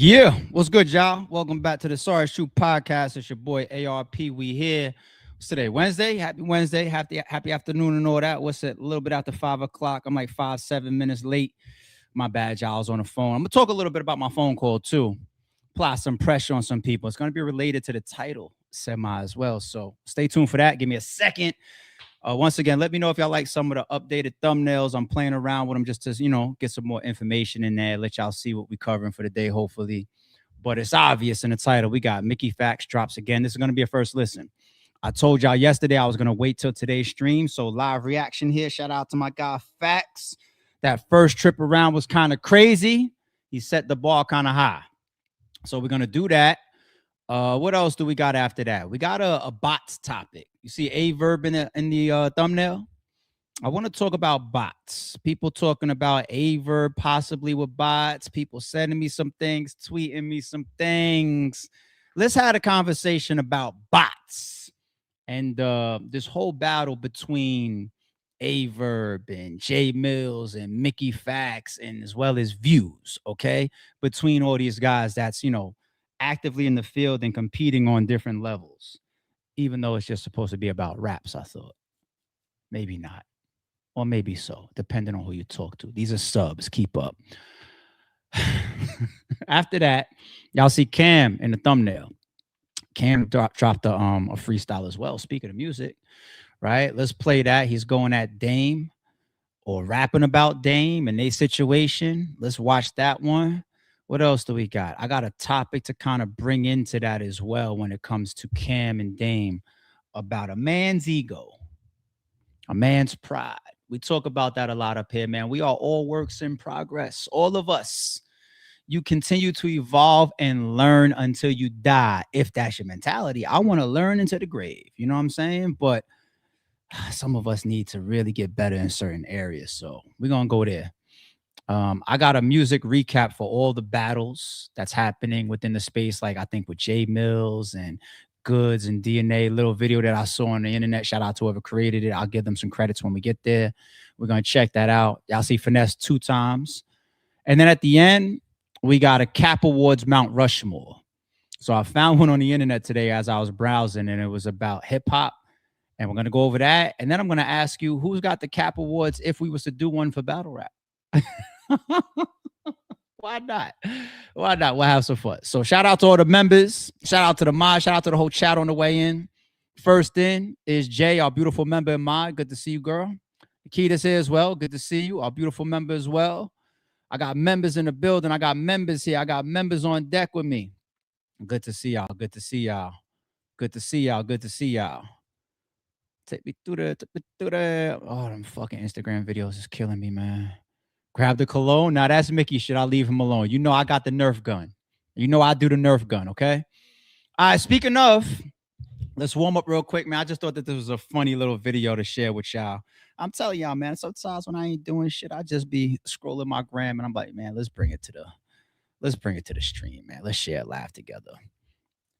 Yeah, what's good, y'all? Welcome back to the Sorry It's True podcast. It's your boy ARP. We here. What's today? Wednesday. Happy Wednesday. Happy afternoon and all that. What's it? A little bit after 5 o'clock. I'm like 7 minutes late. My bad, y'all. I was on the phone. I'm gonna talk a little bit about my phone call too. Apply some pressure on some people. It's gonna be related to the title semi as well. So stay tuned for that. Give me a second. Once again, let me know if y'all like some of the updated thumbnails. I'm playing around with them just to, get some more information in there. Let y'all see what we're covering for the day, hopefully. But it's obvious in the title. We got Mickey Factz drops again. This is going to be a first listen. I told y'all yesterday I was going to wait till today's stream. So live reaction here. Shout out to my guy Factz. That first trip around was kind of crazy. He set the bar kind of high. So we're going to do that. What else do we got after that? We got a bots topic. You see Aye Verb in the thumbnail? I want to talk about bots. People talking about Aye Verb possibly with bots. People sending me some things, tweeting me some things. Let's have a conversation about bots and this whole battle between Aye Verb and Jae Millz and Mickey Factz and as well as views, okay? Between all these guys that's, actively in the field and competing on different levels, even though it's just supposed to be about raps. I thought maybe not, or maybe so, depending on who you talk to. These are subs. Keep up. After that, y'all see Cam in the thumbnail. Cam dropped a freestyle as well. Speaking of music, right? Let's play that. He's going at Dame or rapping about Dame and their situation. Let's watch that one. What else do we got? I got a topic to kind of bring into that as well when it comes to Cam and Dame about a man's ego, a man's pride. We talk about that a lot up here, man. We are all works in progress. All of us. You continue to evolve and learn until you die. If that's your mentality, I want to learn into the grave. You know what I'm saying? But some of us need to really get better in certain areas. So we're going to go there. I got a music recap for all the battles that's happening within the space. Like I think with Jae Millz and Goods and DNA, little video that I saw on the internet. Shout out to whoever created it. I'll give them some credits when we get there. We're going to check that out. Y'all see Finesse 2 times. And then at the end, we got a Cap Awards Mount Rushmore. So I found one on the internet today as I was browsing, and it was about hip hop. And we're going to go over that. And then I'm going to ask you who's got the Cap Awards if we was to do one for battle rap. Why not? Why not? We'll have some fun. So shout out to all the members. Shout out to the mod. Shout out to the whole chat on the way in. First in is Jay, our beautiful member in mod. Good to see you, girl. Akita's here as well. Good to see you. Our beautiful member as well. I got members in the building. I got members here. I got members on deck with me. Good to see y'all. Good to see y'all. Good to see y'all. Good to see y'all. Take me through the. Oh, them fucking Instagram videos is killing me, man. Grab the cologne. Now that's Mickey shit. I'll leave him alone. You know I got the Nerf gun. You know I do the Nerf gun, okay? All right, speaking of, let's warm up real quick, man. I just thought that this was a funny little video to share with y'all. I'm telling y'all, man, sometimes when I ain't doing shit, I just be scrolling my gram and I'm like, man, let's bring it to the stream, man. Let's share a laugh together.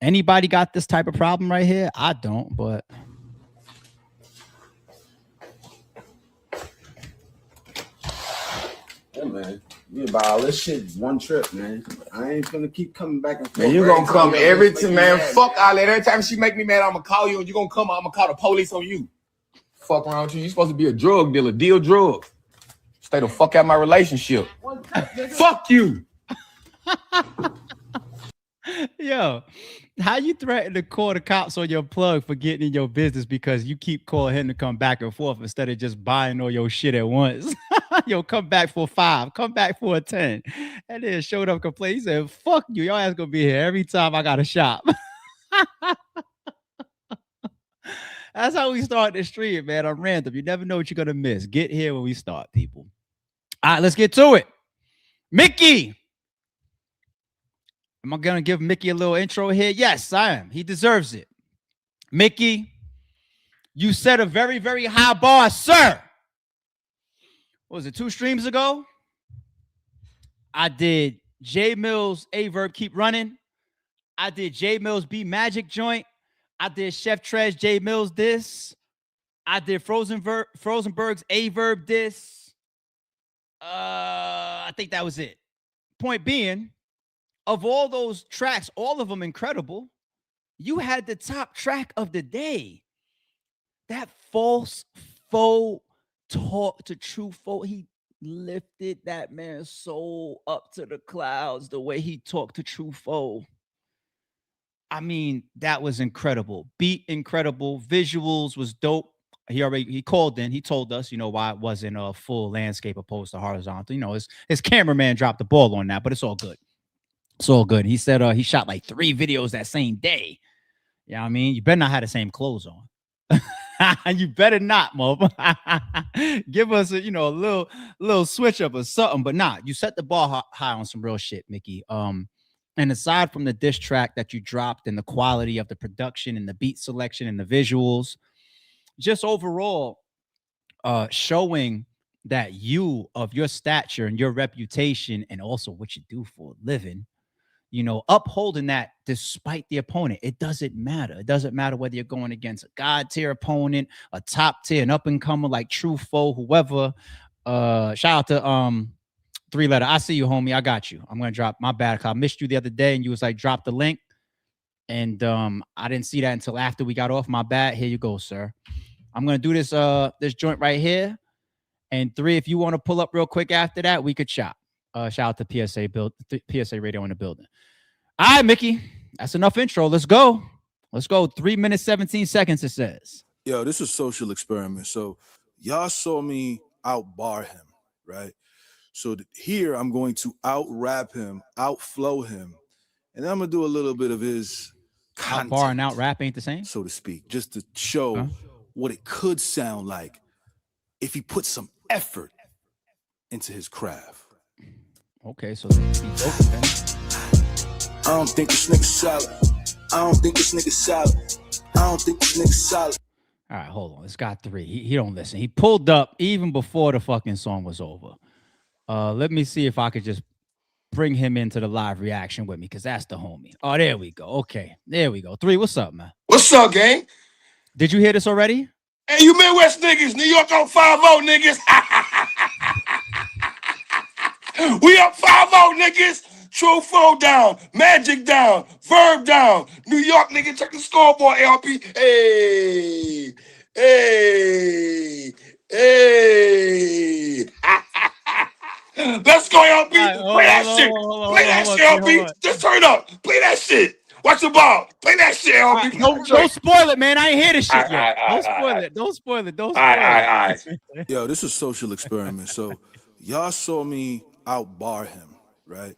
Anybody got this type of problem right here? I don't, but yeah, man. You about all this shit one trip, man. I ain't gonna keep coming back and forth. Man, you gonna come every time, man. Fuck all that. Every time she make me mad, I'm gonna call you and you gonna come, I'm gonna call the police on you. Fuck around with you. You supposed to be a drug dealer, deal drugs. Stay the fuck out my relationship. Fuck you. Yo, how you threaten to call the cops on your plug for getting in your business because you keep calling him to come back and forth instead of just buying all your shit at once? Yo, come back for 5, come back for a 10. And then showed up complaining. He said, fuck you, your ass gonna be here every time I got a shop. That's how we start the stream, man. On random. You never know what you're gonna miss. Get here when we start, people. All right, let's get to it. Mickey. Am I gonna give Mickey a little intro here? Yes, I am. He deserves it. Mickey, you set a very, very high bar, sir. What was it, 2 streams ago? I did Jae Millz, Aye Verb, Keep Running. I did Jae Millz, Be Magic Joint. I did Chef Trez, Jae Millz this. I did Frozenberg's Aye Verb this. I think that was it. Point being, of all those tracks, all of them incredible, you had the top track of the day. That false foe talk to Tru Foe. He lifted that man's soul up to the clouds the way he talked to Tru Foe. I mean, that was incredible. Beat incredible. Visuals was dope. He called in. He told us, why it wasn't a full landscape opposed to horizontal. His cameraman dropped the ball on that, but it's all good. It's all good. He said he shot like 3 videos that same day. You know what I mean? You better not have the same clothes on. You better not, motherfucker. Give us a little switch up or something. But nah, you set the bar high on some real shit, Mickey. And aside from the diss track that you dropped and the quality of the production and the beat selection and the visuals, just overall showing that you of your stature and your reputation and also what you do for a living, upholding that despite the opponent. It doesn't matter. It doesn't matter whether you're going against a god tier opponent, a top tier, an up and comer like Tru Foe, whoever. Shout out to 3-letter. I see you, homie. I got you. I'm gonna drop my bad. I missed you the other day, and you was like, drop the link, and I didn't see that until after we got off. My bad. Here you go, sir. I'm gonna do this this joint right here, and 3. If you want to pull up real quick after that, we could chop. Shout out to PSA Radio in the building. All right, Mickey. That's enough intro. Let's go. 3 minutes 17 seconds. It says. Yo, this is social experiment. So y'all saw me out-bar him, right? So here I'm going to out-rap him, out-flow him, and then I'm going to do a little bit of his content. Out-bar and out-rap ain't the same? So to speak, just to show what it could sound like if he put some effort into his craft. Okay, so he's open. I don't think this nigga's solid. I don't think this nigga's solid. I don't think this nigga's solid. All right, hold on. It's got 3. He don't listen. He pulled up even before the fucking song was over. Let me see if I could just bring him into the live reaction with me, because that's the homie. Oh, there we go. Okay, there we go. 3, what's up, man? What's up, gang? Did you hear this already? Hey, you Midwest niggas, New York on 5-0, niggas. We up 5-0, niggas. Tru Foe down, Magic down, Verb down. New York, nigga, check the scoreboard, ARP. Hey, hey, hey. Let's go, ARP. Play that shit. Play that shit, ARP. Just turn up. Play that shit. Watch the ball. Play that shit, ARP. Don't spoil it, man. I ain't hear this shit yet. Don't spoil it. Don't spoil it. Don't spoil it. Yo, this is social experiment. So y'all saw me out-bar him, right?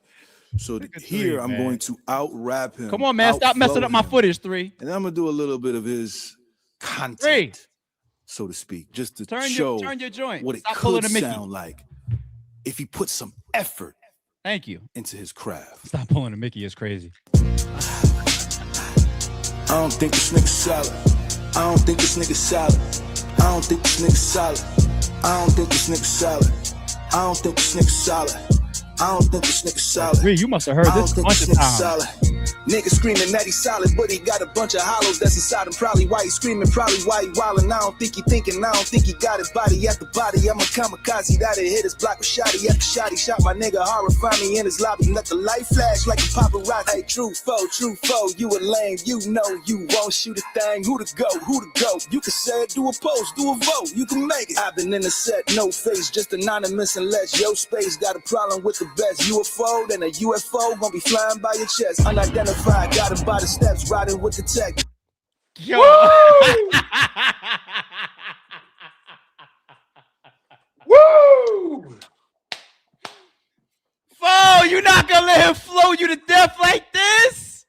So here I'm going to out-rap him. Come on, man. Stop messing up my footage, 3. And I'm going to do a little bit of his content, 3. so to speak, just to turn show your joint. what it Stop could sound like if he put some effort Thank you. into his craft. Stop pulling the Mickey. It's crazy. I don't think this nigga's solid. I don't think this nigga's solid. I don't think this nigga's solid. I don't think this nigga's solid. I don't think this nigga's solid. I don't think this nigga's solid. You must have heard this a bunch of times. Nigga screaming that he's solid, but he got a bunch of hollows that's inside him. Probably why he's screaming, probably why he wildin'. I don't think he thinking, I don't think he got his body at the body. I'm a kamikaze that'll hit his block with shotty after shotty. Shot my nigga horrify me in his lobby. Let the light flash like a paparazzi. Hey, Tru Foe, you a lame. You know you won't shoot a thing. Who to go? You can say it, do a post, do a vote. You can make it. I've been in the set, no face, just anonymous unless your space got a problem with the best. You a foe, then a UFO gonna be flying by your chest. Unidentified, got him by the steps, riding with the tech. Yo. Woo! Foe, you not gonna let him flow you to death like this?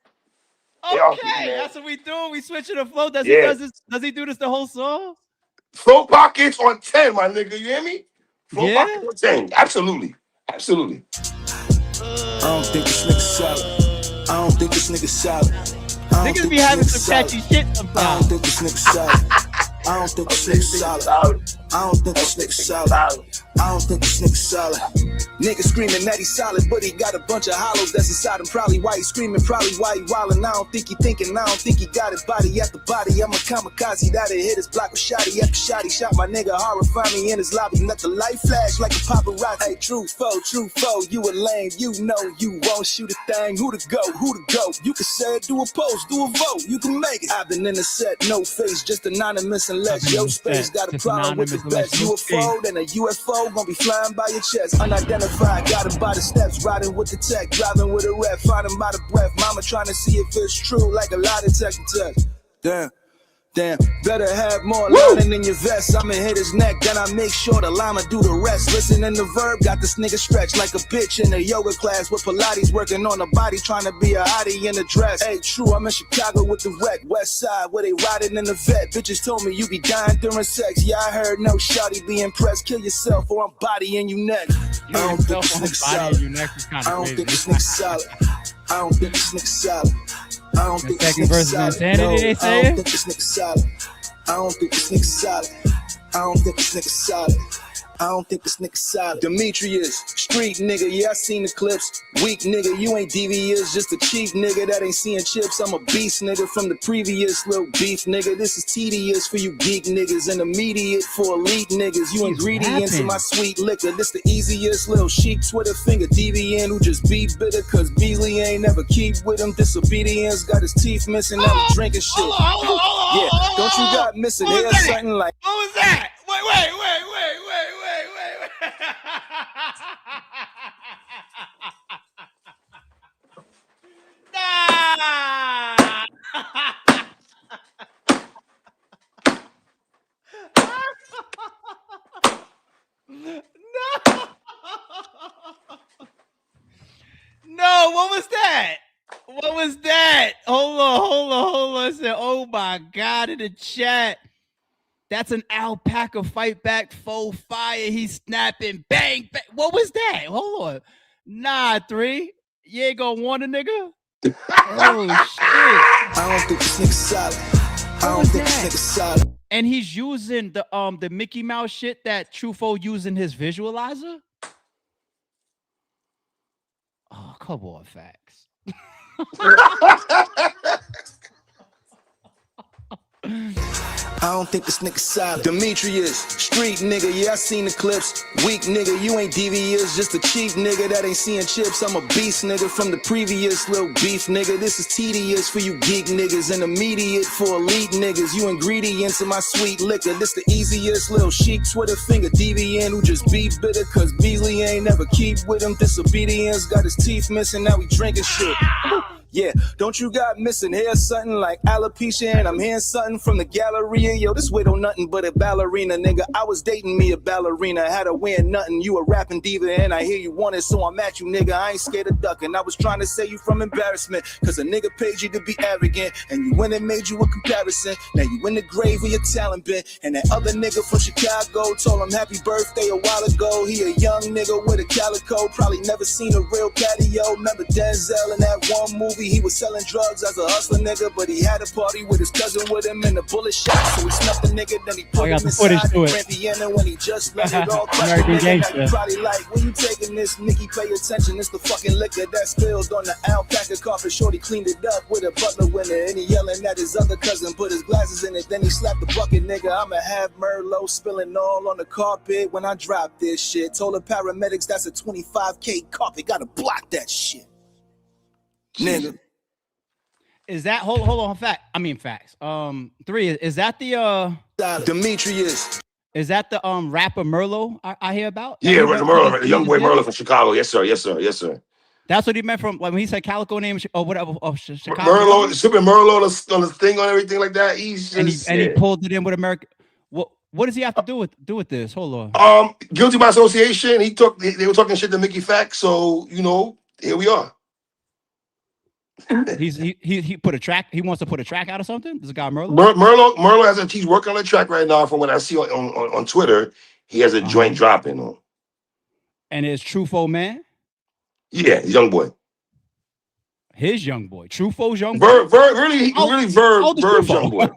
Okay, that's what we do. We switch to the flow. Does he do this the whole song? Flow pockets on 10, my nigga. You hear me? Flow pockets on 10. Absolutely. Absolutely. I don't think this nigga's solid. I don't think this nigga's solid. Niggas be having some catchy shit sometimes. I don't think this nigga's solid. I don't think this nigga's solid. I don't think this nigga solid. I don't think this nigga solid. Nigga screaming that he's solid, but he got a bunch of hollows that's inside him. Probably why he screaming, probably why he wildin'. I don't think he thinking, I don't think he got his body after body. I'm a kamikaze that'll hit his block with shotty after shotty. Shot my nigga horror, find me in his lobby. Let the light flash like a paparazzi. Hey, Tru Foe, you a lame. You know you won't shoot a thing. Who to go? You can say it, do a post, do a vote. You can make it. I've been in the set, no face, just anonymous unless your space got a problem with the best. You a foe, then a UFO gonna be flying by your chest. Unidentified, got him by the steps, riding with the tech, driving with a rep, find him by the breath. Mama trying to see if it's true, like a lie detector test. Damn, better have more lining in your vest. I'ma hit his neck, then I make sure the llama do the rest. Listening to Verb, got this nigga stretched like a bitch in a yoga class with Pilates, working on the body, trying to be a hottie in the dress. Hey, Tru, I'm in Chicago with the wreck, west side, where they riding in the vet. Bitches told me you be dying during sex. Yeah, I heard no shawty be impressed. Kill yourself or I'm bodying you next. I don't think this nigga solid. I don't think this nigga solid. I don't think this nigga solid. I don't think this nigga solid. No, I don't think this nigga solid. I don't think this nigga solid. I don't think this nigga solid. I don't think this nigga solid. Demetrius, street nigga, yeah, I seen the clips. Weak nigga, you ain't devious, just a cheap nigga that ain't seeing chips. I'm a beast nigga from the previous little beef nigga. This is tedious for you geek niggas and immediate for elite niggas. You ingredients in my sweet liquor. This the easiest little chic Twitter finger deviant who just be bitter cause Beasley ain't never keep with him. Disobedience got his teeth missing, now he drinking shit. Yeah, don't you got missing here something like. What was that? Wait. Nah. No, what was that? What was that? Hold on. I said, oh my God, in the chat. That's an alpaca fight back, full fire. He's snapping, bang, bang. What was that? Hold on. Nah, 3. You ain't gonna want a nigga? Oh, shit. I don't think this nigga solid. I don't think this nigga solid. And he's using the Mickey Mouse shit that Tru Foe using his visualizer? Oh, come on, Facts. I don't think this nigga solid. Demetrius, street nigga, yeah, I seen the clips. Weak nigga, you ain't devious, just a cheap nigga that ain't seeing chips. I'm a beast nigga from the previous little beef nigga. This is tedious for you geek niggas and immediate for elite niggas. You ingredients in my sweet liquor. This the easiest little chic Twitter finger deviant who just be bitter cause Beasley ain't never keep with him. Disobedience got his teeth missing, now he drinking shit. Yeah, don't you got missing hair something like alopecia and I'm hearing something from the Galleria. Yo, this widow nothing but a ballerina, nigga. I was dating me a ballerina, had her wearing nothing. You a rapping diva and I hear you want it, so I'm at you, nigga. I ain't scared of ducking. I was trying to save you from embarrassment, cause a nigga paid you to be arrogant, and you went and made you a comparison. Now you in the grave where your talent been, and that other nigga from Chicago told him happy birthday a while ago. He a young nigga with a calico, probably never seen a real patio. Remember Denzel in that one movie? He was selling drugs as a hustler nigga, but he had a party with his cousin with him and a bullet shot. So he snuffed the nigga, then he put him inside the Grand Piano when he just let it all crack. He probably like, when you taking this, Nicky, pay attention. It's the fucking liquor that spilled on the alpaca carpet. Shorty cleaned it up with a butler winner, and he yelling at his other cousin, put his glasses in it, then he slapped the bucket, nigga. I'ma have Merlot spilling all on the carpet when I drop this shit. Told the paramedics that's a 25K carpet, gotta block that shit. Nigga. Is that hold on Facts? 3 is that the Demetrius? Is that the rapper Merlot I hear about? Yeah, Merlot, the young boy Merlot from Chicago. Yes, sir. That's what he meant from when he said Calico name or whatever of Chicago. Merlot, super Merlot on the thing on everything like that. He's just, and he pulled it in with America. What does he have to do with this? Hold on. Guilty by association. They were talking shit to Mickey Factz, so here we are. He put a track. He wants to put a track out or something. This guy Merlot. Merlot he's working on a track right now. From what I see on Twitter, he has a joint dropping on. And it's Tru Foe man. Yeah, young boy. His young boy, Tru Foe's young boy. Verb's young boy.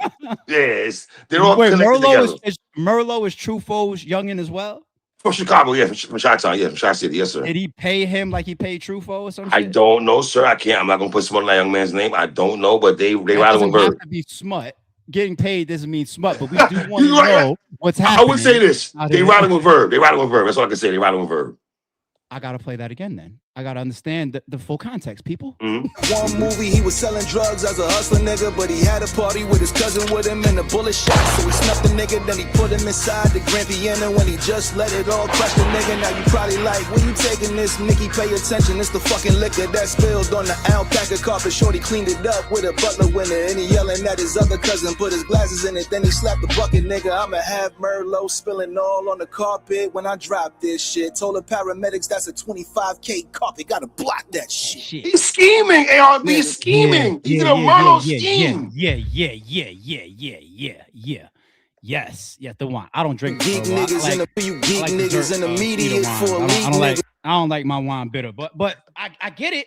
Yes, they're all connected together. Merlot is Tru Foe's youngin as well? From Chicago, yeah, from Chi-Town, yeah, from Chi-City, yes, sir. Did he pay him like he paid Tru Foe or something? I don't know, sir. I can't. I'm not gonna put smut on that young man's name. I don't know, but they ride with Verb. To be smut. Getting paid doesn't mean smut, but we do want to know what's happening. I would say this: they riding with Verb. They riding with Verb. That's all I can say. They riding with Verb. I gotta play that again then. I gotta understand the full context, people. One movie, he was selling drugs as a hustler nigga, but he had a party with his cousin with him and a bullet shot. So he snuffed the nigga, then he put him inside the Grand Piano when he just let it all crush the nigga. Now you probably like, where you taking this, Mickey? Pay attention, it's the fucking liquor that spilled on the alpaca carpet. Shorty cleaned it up with a butler winner, and he yelling at his other cousin, put his glasses in it, then he slapped the bucket, nigga. I'ma have Merlot spilling all on the carpet when I drop this shit. Told the paramedics that's a 25K carpet, gotta block that shit. He's scheming, ARB, scheming. He's in a Merlot scheme. Yeah. Yes, the one. I don't drink geek niggas in the geek niggas in the media for I don't like my wine bitter, but I get it.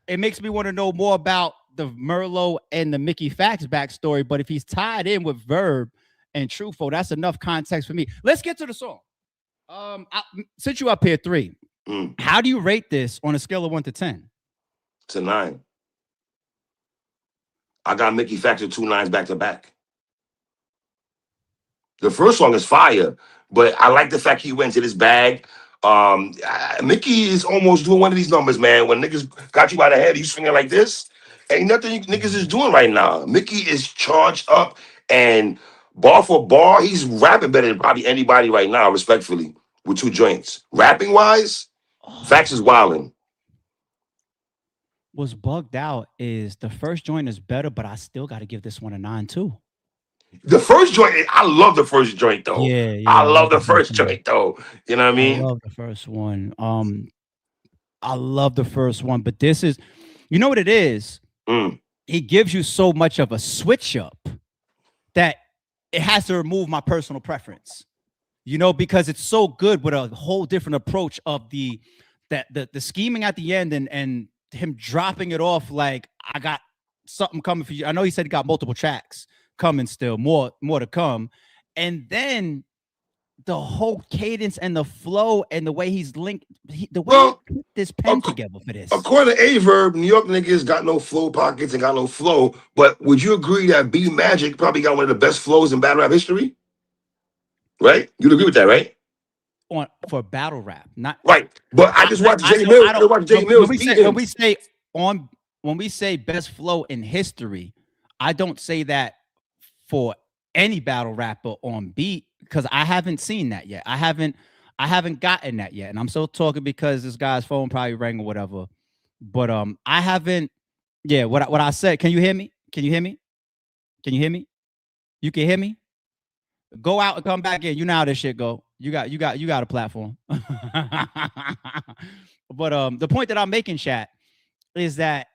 It makes me want to know more about the Merlot and the Mickey Factz backstory. But if he's tied in with Verb and Tru Foe, that's enough context for me. Let's get to the song. Since you up here 3, how do you rate this on a scale of 1 to 10? It's a 9. I got Mickey Factz with 2 9s back to back. The first song is fire, but I like the fact he went to this bag. Mickey is almost doing one of these numbers, man. When niggas got you by the head, you swinging like this. Ain't nothing niggas is doing right now. Mickey is charged up, and bar for bar, he's rapping better than probably anybody right now, respectfully, with 2 joints. Rapping wise, Factz is wilding. What's bugged out is the first joint is better, but I still got to give this one a 9 too. The first joint, I love the first joint though. Yeah, I love the first joint though. You know what I mean? I love the first one. I love the first one, but this is, you know what it is? He gives you so much of a switch up that it has to remove my personal preference. You know, because it's so good with a whole different approach of the scheming at the end and him dropping it off like, I got something coming for you. I know he said he got multiple tracks coming still, more to come. And then the whole cadence and the flow and the way he's linked, the way he put this pen together for this. According to Aye Verb, New York niggas got no flow pockets and got no flow. But would you agree that B Magic probably got one of the best flows in battle rap history? Right? You'd agree with that, right? For battle rap, not right. But I just watched Jae Millz. When we say best flow in history, I don't say that for any battle rapper on beat, because I haven't seen that yet. I haven't gotten that yet. And I'm still talking because this guy's phone probably rang or whatever. But I haven't, what I said. Can you hear me? Can you hear me? Can you hear me? You can hear me? Go out and come back in. You know how this shit go. You got a platform. But the point that I'm making, chat, is that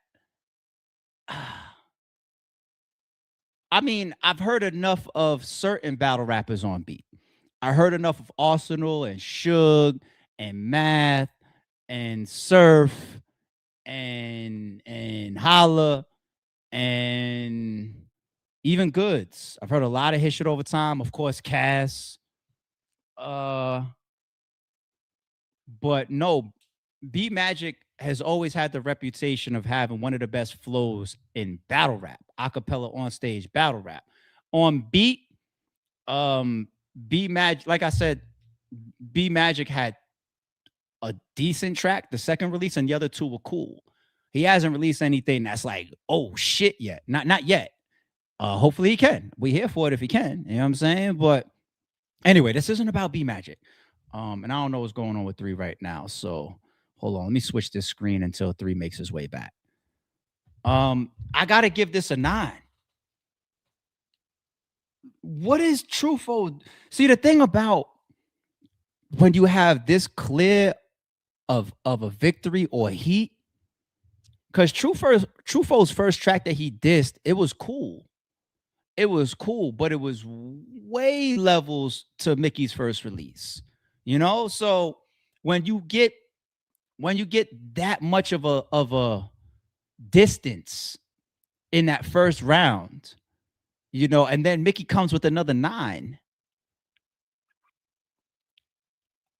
I mean, I've heard enough of certain battle rappers on beat. I heard enough of Arsenal and Suge and Math and Surf and Holla and even Goods. I've heard a lot of his shit over time. Of course, Cass. But no, B Magic has always had the reputation of having one of the best flows in battle rap, acapella on stage battle rap. On beat, B Magic, like I said, B Magic had a decent track, the second release, and the other 2 were cool. He hasn't released anything that's like, oh shit yet. Not yet. Hopefully he can. We here for it if he can. You know what I'm saying? But anyway, this isn't about B Magic. And I don't know what's going on with 3 right now. So hold on. Let me switch this screen until 3 makes his way back. I gotta give this a 9. What is Tru Foe? See, the thing about when you have this clear of a victory or heat, because Tru Foe's first track that he dissed, it was cool. It was cool, but it was way levels to Mickey's first release. You know, so when you get that much of a distance in that first round, you know, and then Mickey comes with another 9,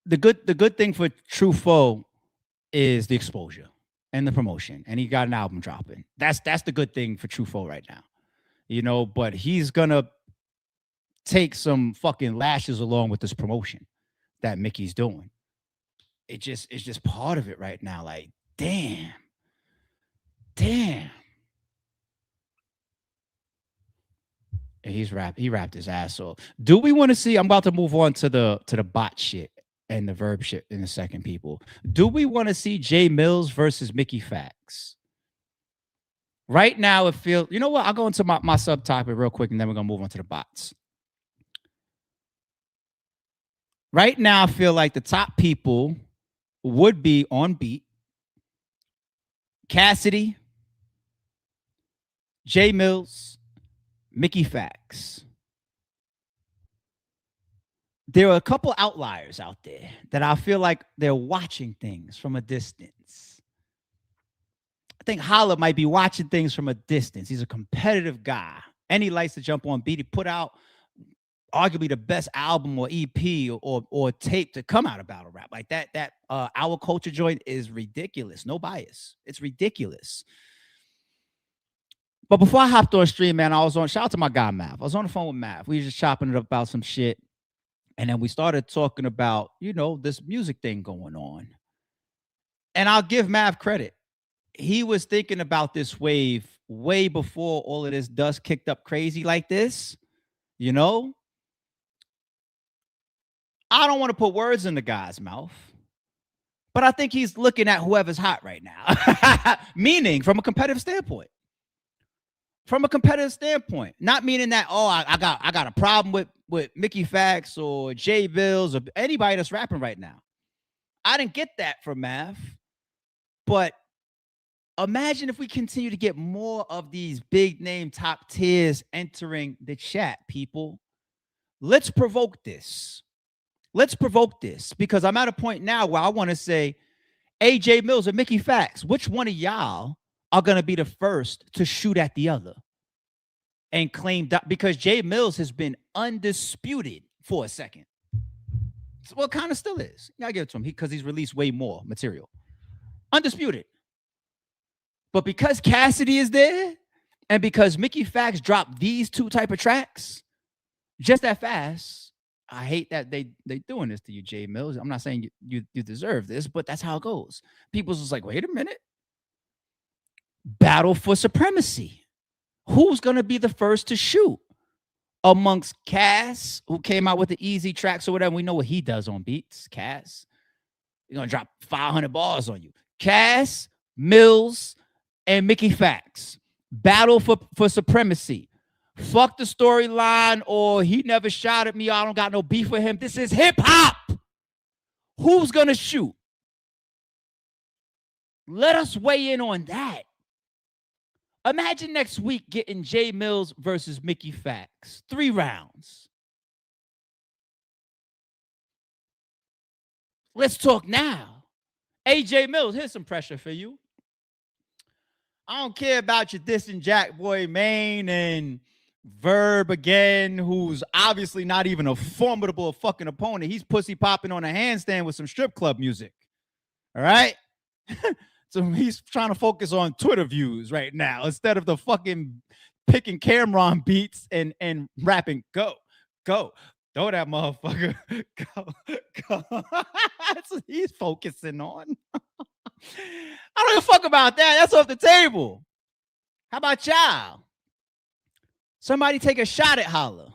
the good thing for Tru Foe is the exposure and the promotion, and he got an album dropping. That's the good thing for Tru Foe right now, you know. But he's gonna take some fucking lashes along with this promotion that Mickey's doing. It's just part of it right now. Like, damn. And he rapped his ass off. Do we want to see? I'm about to move on to the bot shit and the verb shit in a second, people. Do we want to see Jae Millz versus Mickey Factz? Right now, it feels, you know what? I'll go into my subtopic real quick, and then we're gonna move on to the bots. Right now, I feel like the top people would be on beat. Cassidy, Jae Millz, Mickey Factz. There are a couple outliers out there that I feel like they're watching things from a distance. I think Holla might be watching things from a distance. He's a competitive guy, and he likes to jump on beat. He put out arguably the best album or EP or tape to come out of battle rap. Like that Our Culture joint is ridiculous. No bias. It's ridiculous. But before I hopped on stream, man, shout out to my guy, Mav. I was on the phone with Mav. We were just chopping it up about some shit. And then we started talking about, you know, this music thing going on. And I'll give Mav credit. He was thinking about this wave way before all of this dust kicked up crazy like this, you know? I don't want to put words in the guy's mouth, but I think he's looking at whoever's hot right now. Meaning from a competitive standpoint. From a competitive standpoint. Not meaning that, oh, I got a problem with Mickey Factz or Jae Millz or anybody that's rapping right now. I didn't get that from Mav. But imagine if we continue to get more of these big name top tiers entering the chat, people. Let's provoke this. Let's provoke this, because I'm at a point now where I want to say, hey, Jae Millz or Mickey Factz, which one of y'all are going to be the first to shoot at the other and claim that? Because Jae Millz has been undisputed for a second. Well, kind of still is. Yeah, I give it to him because he's released way more material. Undisputed. But because Cassidy is there and because Mickey Factz dropped these two type of tracks just that fast, I hate that they doing this to you, Jae Millz. I'm not saying you deserve this, but that's how it goes. People's just like, wait a minute. Battle for supremacy. Who's going to be the first to shoot? Amongst Cass, who came out with the easy tracks or whatever. We know what he does on beats. Cass. He's going to drop 500 bars on you. Cass, Millz, and Mickey Factz. Battle for supremacy. Fuck the storyline, or he never shot at me, I don't got no beef with him. This is hip-hop. Who's going to shoot? Let us weigh in on that. Imagine next week getting Jae Millz versus Mickey Factz. 3 rounds. Let's talk now. Hey, Jae Millz, here's some pressure for you. I don't care about your dissing Jack Boy Maine and Verb again, who's obviously not even a formidable fucking opponent. He's pussy popping on a handstand with some strip club music. All right? So he's trying to focus on Twitter views right now instead of the fucking picking Camron beats and rapping. Go. Throw that motherfucker. Go. That's what he's focusing on. I don't give a fuck about that. That's off the table. How about y'all? Somebody take a shot at Holla.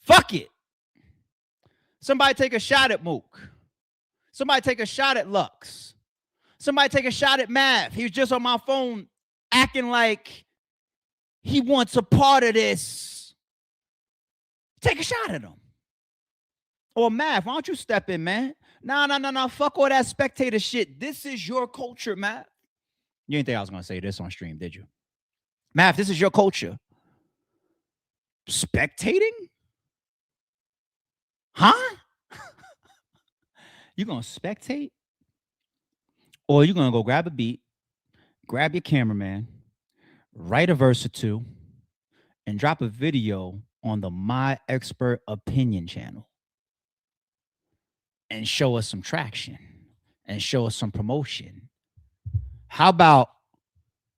Fuck it. Somebody take a shot at Mook. Somebody take a shot at Lux. Somebody take a shot at Mav. He was just on my phone acting like he wants a part of this. Take a shot at him. Or Mav, why don't you step in, man? No. Fuck all that spectator shit. This is your culture, Mav. You didn't think I was going to say this on stream, did you? Mav, this is your culture. Spectating? Huh? You going to spectate? Or you going to go grab a beat, grab your cameraman, write a verse or two, and drop a video on the My Expert Opinion channel. and show us some traction and show us some promotion. How about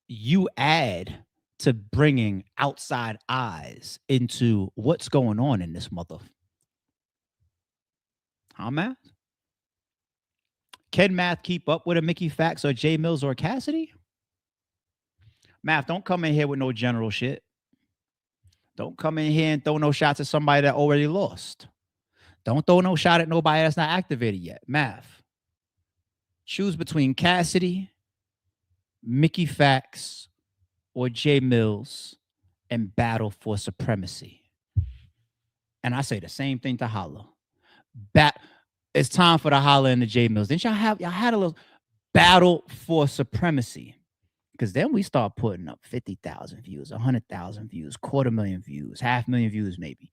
you add to bringing outside eyes into what's going on in this mother? Huh, Math? Can Math keep up with a Mickey Factz or Jae Millz or Cassidy? Math, don't come in here with no general shit. Don't come in here and throw no shots at somebody that already lost. Don't throw no shot at nobody that's not activated yet. Math, choose between Cassidy, Mickey Factz, or Jae Millz and battle for supremacy. And I say the same thing to Holla. It's time for the Holla and the Jae Millz. Didn't y'all had a little battle for supremacy? Because then we start putting up 50,000 views, 100,000 views, 250,000 views, 500,000 views maybe.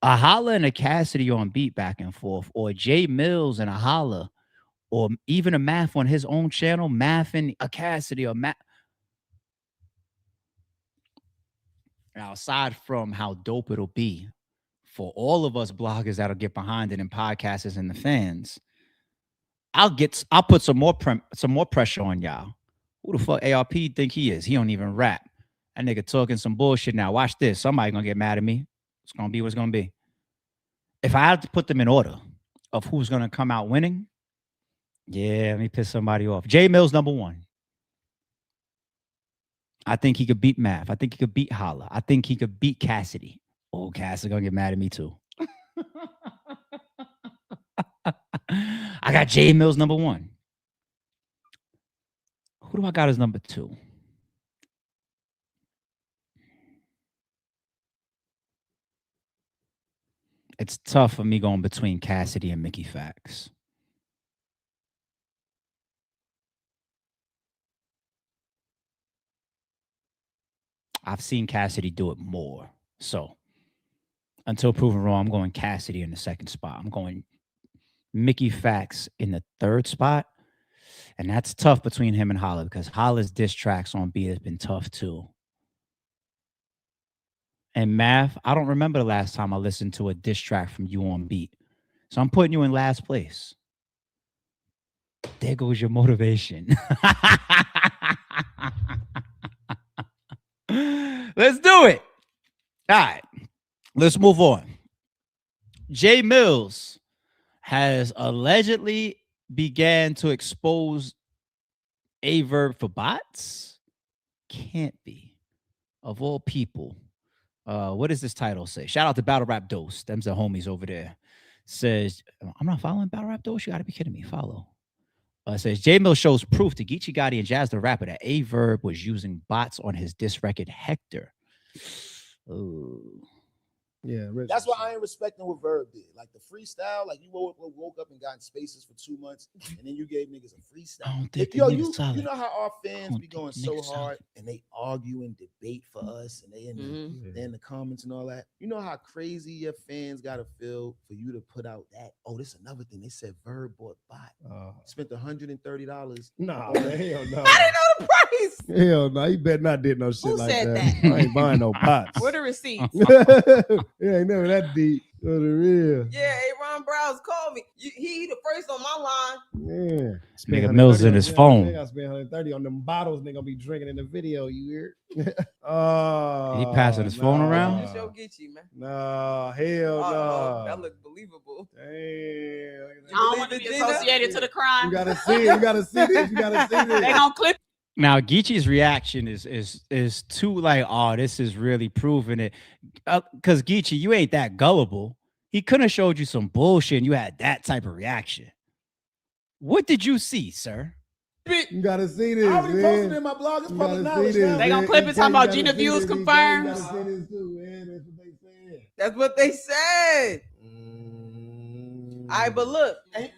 A Holla and a Cassidy on beat back and forth, or Jae Millz and a Holla, or even a Math on his own channel, Math and a Cassidy, or Math. Now, aside from how dope it'll be for all of us bloggers that'll get behind it and podcasters and the fans, I'll put some more pressure on y'all. Who the fuck ARP think he is? He don't even rap. That nigga talking some bullshit now. Watch this. Somebody gonna get mad at me. It's gonna be what's gonna be. If I had to put them in order of who's gonna come out winning, yeah, let me piss somebody off. Jae Millz #1. I think he could beat Math. I think he could beat Holla. I think he could beat Cassidy. Oh, Cassidy gonna get mad at me too. I got Jae Millz #1. Who do I got as #2? It's tough for me going between Cassidy and Mickey Factz. I've seen Cassidy do it more. So until proven wrong, I'm going Cassidy in the second spot. I'm going Mickey Factz in the third spot. And that's tough between him and Holla because Holla's diss tracks on beat has been tough too. And Math, I don't remember the last time I listened to a diss track from you on beat. So I'm putting you in last place. There goes your motivation. Let's do it. All right. Let's move on. Jae Millz has allegedly began to expose Aye Verb for bots? Can't be. Of all people. What does this title say? Shout out to Battle Rap Dose. Them's the homies over there. Says, I'm not following Battle Rap Dose. You gotta be kidding me. Follow. Says, Jae Millz shows proof to Geechee Gotti and Jazz the Rapper that Aye Verb was using bots on his diss record Hector. Oh. Yeah, that's why I ain't respecting what Verb did. Like the freestyle, like you woke up and got in spaces for 2 months, and then you gave niggas a freestyle. You know how our fans be going so hard and they argue and debate for us, and they in the comments and all that. You know how crazy your fans gotta feel for you to put out that. Oh, this is another thing. They said Verb bought bot. Spent $130. Nah, hell no. I didn't know the price. Hell no, he better not did no shit Who like said that. that? I ain't buying no bots. What the receipts? Yeah, ain't never that deep. For the real. Yeah, Ron Browse called me. He the first on my line. Yeah. Nigga Millz in his phone. I spent 130 on them bottles nigga be drinking in the video, you hear? He passing his phone around? Just show Geechee, man. Nah, hell no. That looked believable. Damn. I don't want to be associated to the crime. You gotta see it. You gotta see this. You gotta see this. They gonna clip. Now, Geechee's reaction is too like, oh, this is really proving it. Because Geechee, you ain't that gullible. He couldn't have showed you some bullshit and you had that type of reaction. What did you see, sir? You gotta see this. I already man. posted it in my blog. It's public knowledge. They gonna clip it talking about Gina views confirmed. You gotta see this too, man. That's what they said. All right, but look. I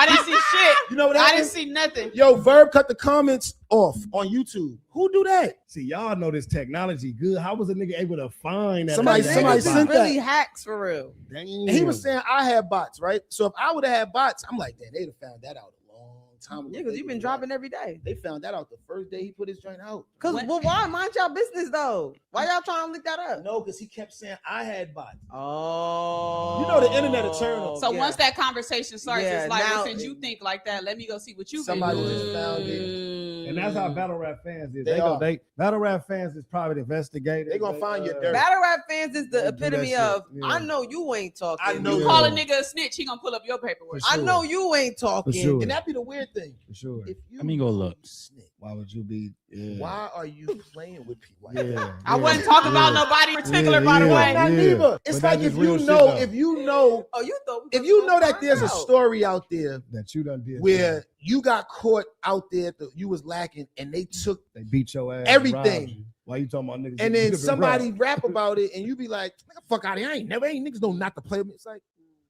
didn't see shit. You know what I happened? didn't see nothing. Yo, Verb cut the comments off on YouTube. Who do that? See, y'all know this technology good. How was a nigga able to find that? Somebody sent really that. hacks for real. Damn. And he was saying I had bots, right? So if I would have had bots, I'm like, damn, they'd have found that out a long time. Yeah, because you've been dropping every day. They found that out the first day he put his joint out. Cause well, why mind y'all business though? Why y'all trying to look that up? No, because he kept saying I had bots. Oh, you know the internet will turn on. So once that conversation starts, it's like, now, well, since you think like that, let me go see what you somebody do. just found it. And that's how battle rap fans is. They Battle rap fans is private investigators. They gonna find your dirt. Battle rap fans is the epitome of yeah. I know you ain't talking. I know You call a nigga a snitch, he gonna pull up your paperwork. I know you ain't talking. For sure. And that be the weird thing. For sure. If you Let me go look. snitch, Why would you be? Yeah. why are you playing with people? Like Yeah. that? I wasn't talking about nobody in particular, by the way. Not neither. It's But like that's if just real you shit, know, though. if you know, Oh, you thought if you know that there's a story out there That you done did. where you got caught out there, you was lacking, and they took They beat your ass. everything. robbed you. Why you talking about niggas? and you then could've been somebody robbed? rap about it, and you be like, "Nigga, fuck out of here! Ain't niggas know not to play with me." It's like,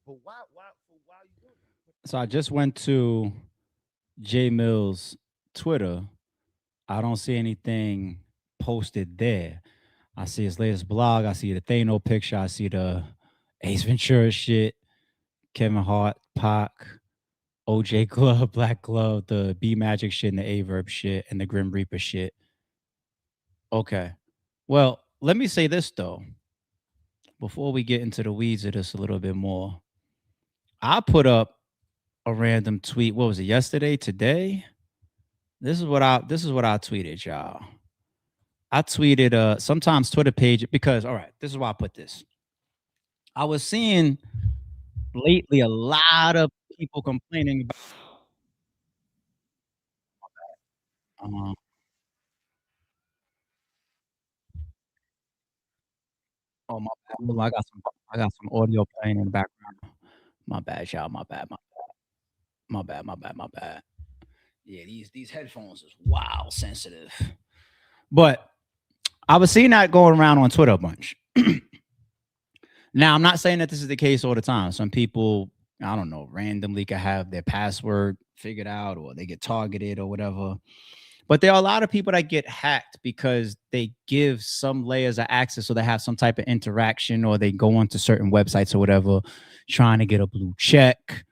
but why you doing that? So I just went to Jae Millz' Twitter. I don't see anything posted there. I see his latest blog. I see the Thano picture. I see the Ace Ventura shit, Kevin Hart, Pac, OJ Glove, Black Glove, the B Magic shit, and the Aye Verb shit, and the Grim Reaper shit. Okay. Well, let me say this though. Before we get into the weeds of this a little bit more, I put up a random tweet. What was it? Yesterday? Today? This is what I tweeted, y'all. I tweeted sometimes Twitter page because all right, this is why I put this. I was seeing lately a lot of people complaining about oh my bad. Hold on, I got some audio playing in the background. My bad, y'all. My bad. Yeah, these headphones is wild sensitive. But I was seeing that going around on Twitter a bunch. Now, I'm not saying that this is the case all the time. Some people, I don't know, randomly can have their password figured out or they get targeted or whatever. But there are a lot of people that get hacked because they give some layers of access so they have some type of interaction or they go onto certain websites or whatever, trying to get a blue check,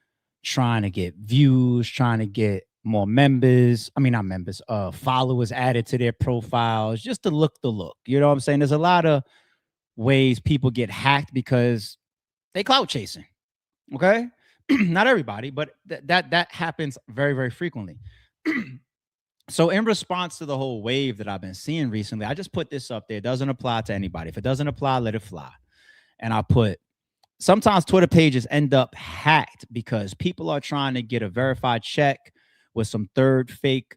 trying to get views, trying to get more members. I mean, not members, followers added to their profiles just to look the look. You know what I'm saying? There's a lot of ways people get hacked because they clout chasing. Okay. Not everybody, but that happens very, very frequently. So in response to the whole wave that I've been seeing recently, I just put this up there. It doesn't apply to anybody. If it doesn't apply, let it fly. And I put, sometimes Twitter pages end up hacked because people are trying to get a verified check with some fake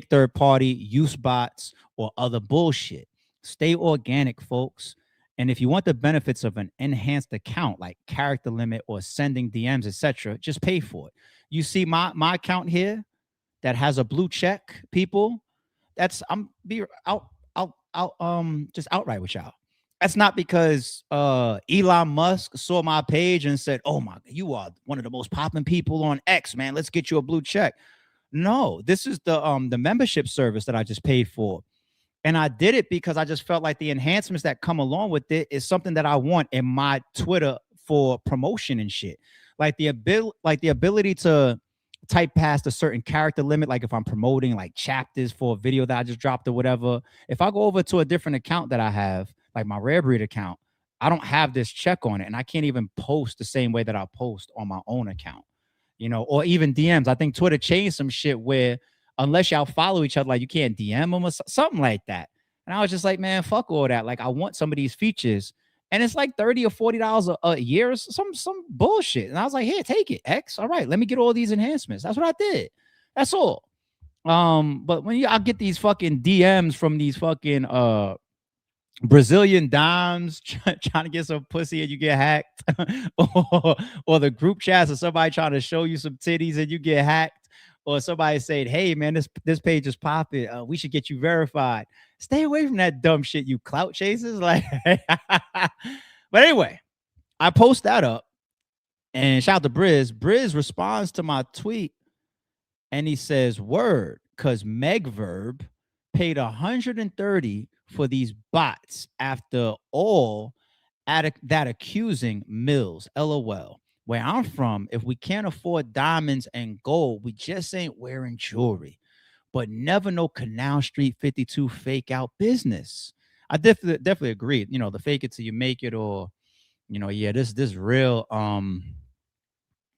third party use bots or other bullshit. Stay organic, folks. And if you want the benefits of an enhanced account like character limit or sending DMs, etc., just pay for it. You see my account here that has a blue check, people. That's just outright with y'all. That's not because Elon Musk saw my page and said, "Oh my, you are one of the most popping people on X, man. Let's get you a blue check." No, this is the membership service that I just paid for. And I did it because I just felt like the enhancements that come along with it is something that I want in my Twitter for promotion and shit. Like the ability to type past a certain character limit, like if I'm promoting like chapters for a video that I just dropped or whatever. If I go over to a different account that I have, like my Rare Breed account, I don't have this check on it, and I can't even post the same way that I post on my own account, you know, or even DMs. I think Twitter changed some shit where unless y'all follow each other, like you can't DM them or something like that. And I was just like, man, fuck all that. Like I want some of these features, and it's like $30 or $40 a year, or some bullshit. And I was like, here, take it, X. All right, let me get all these enhancements. That's what I did. That's all. But when I get these fucking DMs from these fucking Brazilian dimes trying to get some pussy and you get hacked, or the group chats of somebody trying to show you some titties and you get hacked, or somebody saying, "Hey man, this page is popping. We should get you verified." Stay away from that dumb shit, you clout chasers. Like, but anyway, I post that up, and shout out to Briz. Briz responds to my tweet, and he says, "Word, cause Meg Verb paid $130 for these bots after all that accusing Millz. LOL. Where I'm from, if we can't afford diamonds and gold, we just ain't wearing jewelry. But never no Canal Street 52 fake out business. I definitely agree. You know, the fake it till you make it, or you know, yeah, this real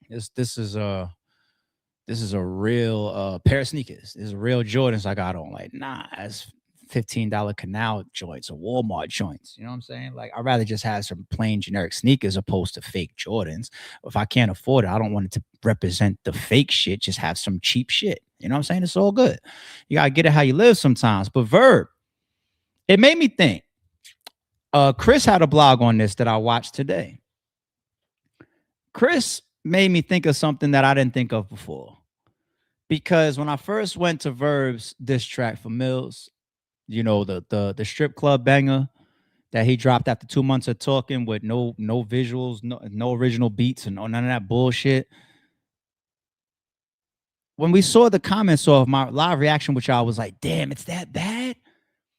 this is a real pair of sneakers. This is real Jordans I got on. Like, nah, it's $15 Canal joints or Walmart joints. You know what I'm saying? Like, I'd rather just have some plain generic sneakers opposed to fake Jordans. If I can't afford it, I don't want it to represent the fake shit. Just have some cheap shit. You know what I'm saying? It's all good. You gotta get it how you live sometimes. But Verb, it made me think. Chris had a blog on this that I watched today. Chris made me think of something that I didn't think of before. Because when I first went to Verb's diss track for Millz, you know, the strip club banger that he dropped after 2 months of talking with no visuals, no original beats, and none of that bullshit. When we saw the comments of my live reaction, which I was like, damn, it's that bad?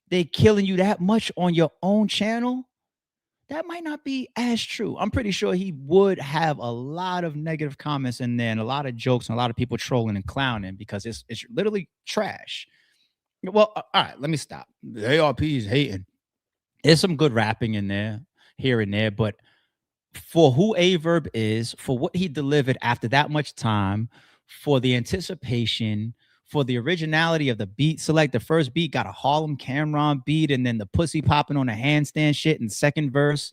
They killing you that much on your own channel? That might not be as true. I'm pretty sure he would have a lot of negative comments in there and a lot of jokes and a lot of people trolling and clowning because it's literally trash. Well, all right, let me stop. The ARP is hating. There's some good rapping in there, here and there, but for who Aye Verb is, for what he delivered after that much time, for the anticipation, for the originality of the beat select, the first beat got a Harlem Camron beat, and then the pussy popping on the handstand shit in second verse.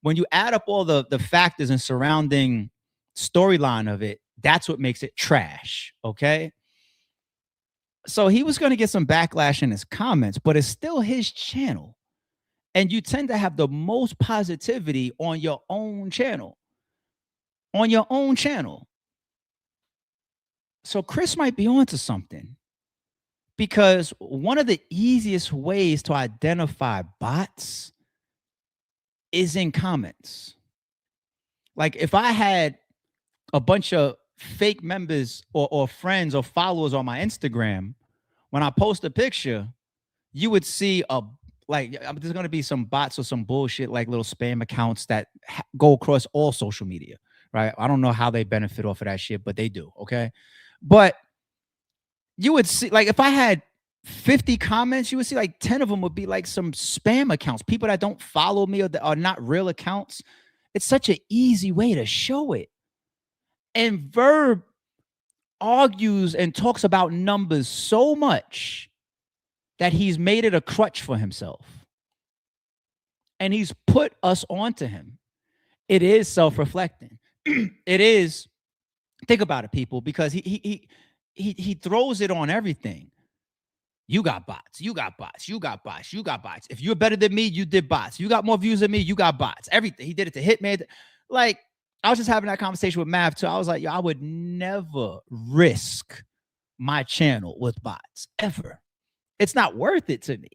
When you add up all the factors and surrounding storyline of it, that's what makes it trash, okay? So he was going to get some backlash in his comments, but it's still his channel. And you tend to have the most positivity on your own channel. On your own channel. So Chris might be onto something. Because one of the easiest ways to identify bots is in comments. Like if I had a bunch of fake members or friends or followers on my Instagram, when I post a picture, you would see there's going to be some bots or some bullshit like little spam accounts that go across all social media, right? I don't know how they benefit off of that shit, but they do, okay? But you would see, like if I had 50 comments, you would see like 10 of them would be like some spam accounts, people that don't follow me or that are not real accounts. It's such an easy way to show it. And Verb argues and talks about numbers so much that he's made it a crutch for himself. And he's put us onto him. It is self-reflecting. It is, think about it, people, because he throws it on everything. You got bots, you got bots, you got bots, you got bots. If you're better than me, you did bots. You got more views than me, you got bots. Everything. He did it to Hitman. Like, I was just having that conversation with Mav too. I was like, yo, I would never risk my channel with bots, ever. It's not worth it to me.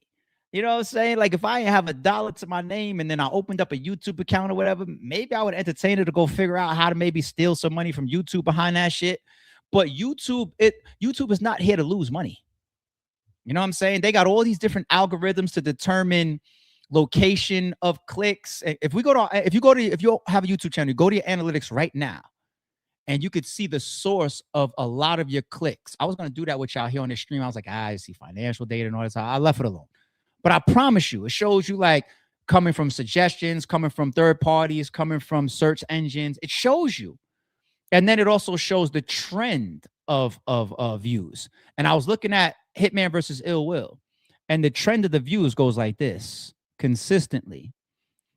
You know what I'm saying? Like if I have $1 to my name and then I opened up a YouTube account or whatever, maybe I would entertain it to go figure out how to maybe steal some money from YouTube behind that shit. But YouTube is not here to lose money. You know what I'm saying? They got all these different algorithms to determine location of clicks. If you have a YouTube channel, you go to your analytics right now and you could see the source of a lot of your clicks. I was going to do that with y'all here on this stream. I was like, I see financial data and all this. I left it alone. But I promise you, it shows you like coming from suggestions, coming from third parties, coming from search engines. It shows you. And then it also shows the trend of views. And I was looking at Hitman versus Ill Will. And the trend of the views goes like this consistently.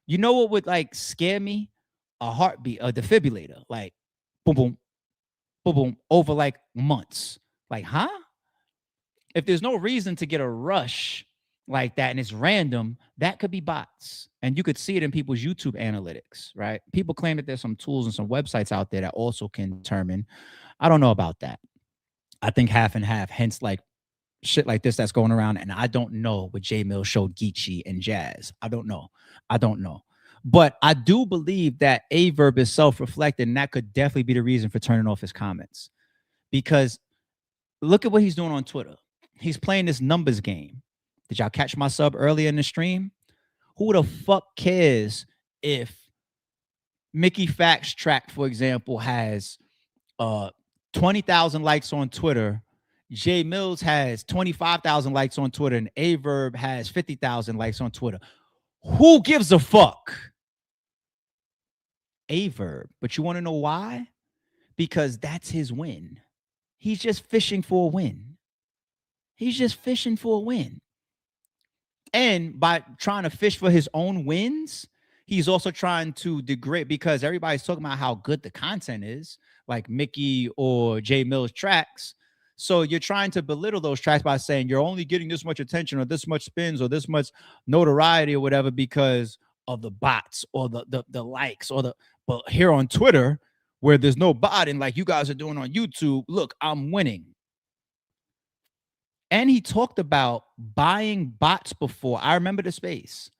You know what would like scare me? A heartbeat, a defibrillator. Like boom, boom, boom, boom, over like months. Like, huh? If there's no reason to get a rush like that and it's random, that could be bots. And you could see it in people's YouTube analytics, right? People claim that there's some tools and some websites out there that also can determine. I don't know about that. I think half and half, hence like shit like this that's going around. And I don't know what Jae Millz showed Geechee and Jazz. I don't know. But I do believe that Aye Verb is self-reflected, and that could definitely be the reason for turning off his comments. Because look at what he's doing on Twitter. He's playing this numbers game. Did y'all catch my sub earlier in the stream? Who the fuck cares if Mickey Factz track, for example, has 20,000 likes on Twitter. Jae Millz has 25,000 likes on Twitter, and Aye Verb has 50,000 likes on Twitter. Who gives a fuck? Aye Verb. But you want to know why? Because that's his win. He's just fishing for a win. He's just fishing for a win. And by trying to fish for his own wins, he's also trying to degrade, because everybody's talking about how good the content is, like Mickey or Jae Millz tracks. So you're trying to belittle those tracks by saying you're only getting this much attention or this much spins or this much notoriety or whatever because of the bots or the likes or but here on Twitter, where there's no botting like you guys are doing on YouTube, look, I'm winning. And he talked about buying bots before. I remember the space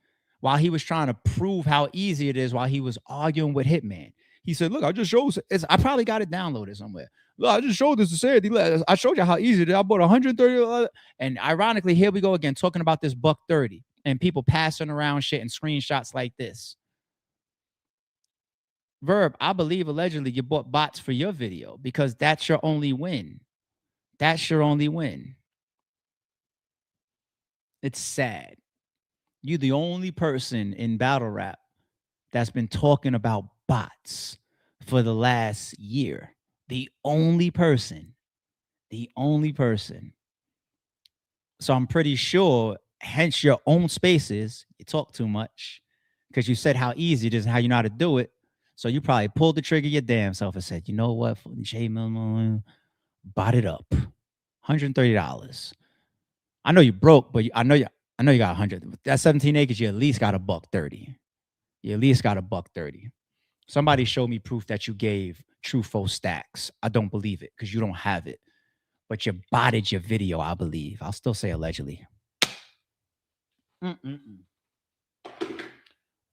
while he was trying to prove how easy it is while he was arguing with Hitman. He said, look, I just showed it. I probably got it downloaded somewhere. Look, I just showed this to say it. I showed you how easy it is. I bought 130. And ironically, here we go again, talking about this $130 and people passing around shit and screenshots like this. Verb, I believe allegedly you bought bots for your video because that's your only win. That's your only win. It's sad. You're the only person in battle rap that's been talking about bots for the last year. The only person. The only person. So I'm pretty sure, hence your own spaces, you talk too much because you said how easy it is and how you know how to do it. So you probably pulled the trigger your damn self and said, you know what, Jae Millz, bought it up. $130. I know you broke, but I know you got 100. That's 17 acres. You at least got $130. You at least got $130. Somebody showed me proof that you gave Tru Foe stacks. I don't believe it because you don't have it. But you botted your video, I believe. I'll still say allegedly.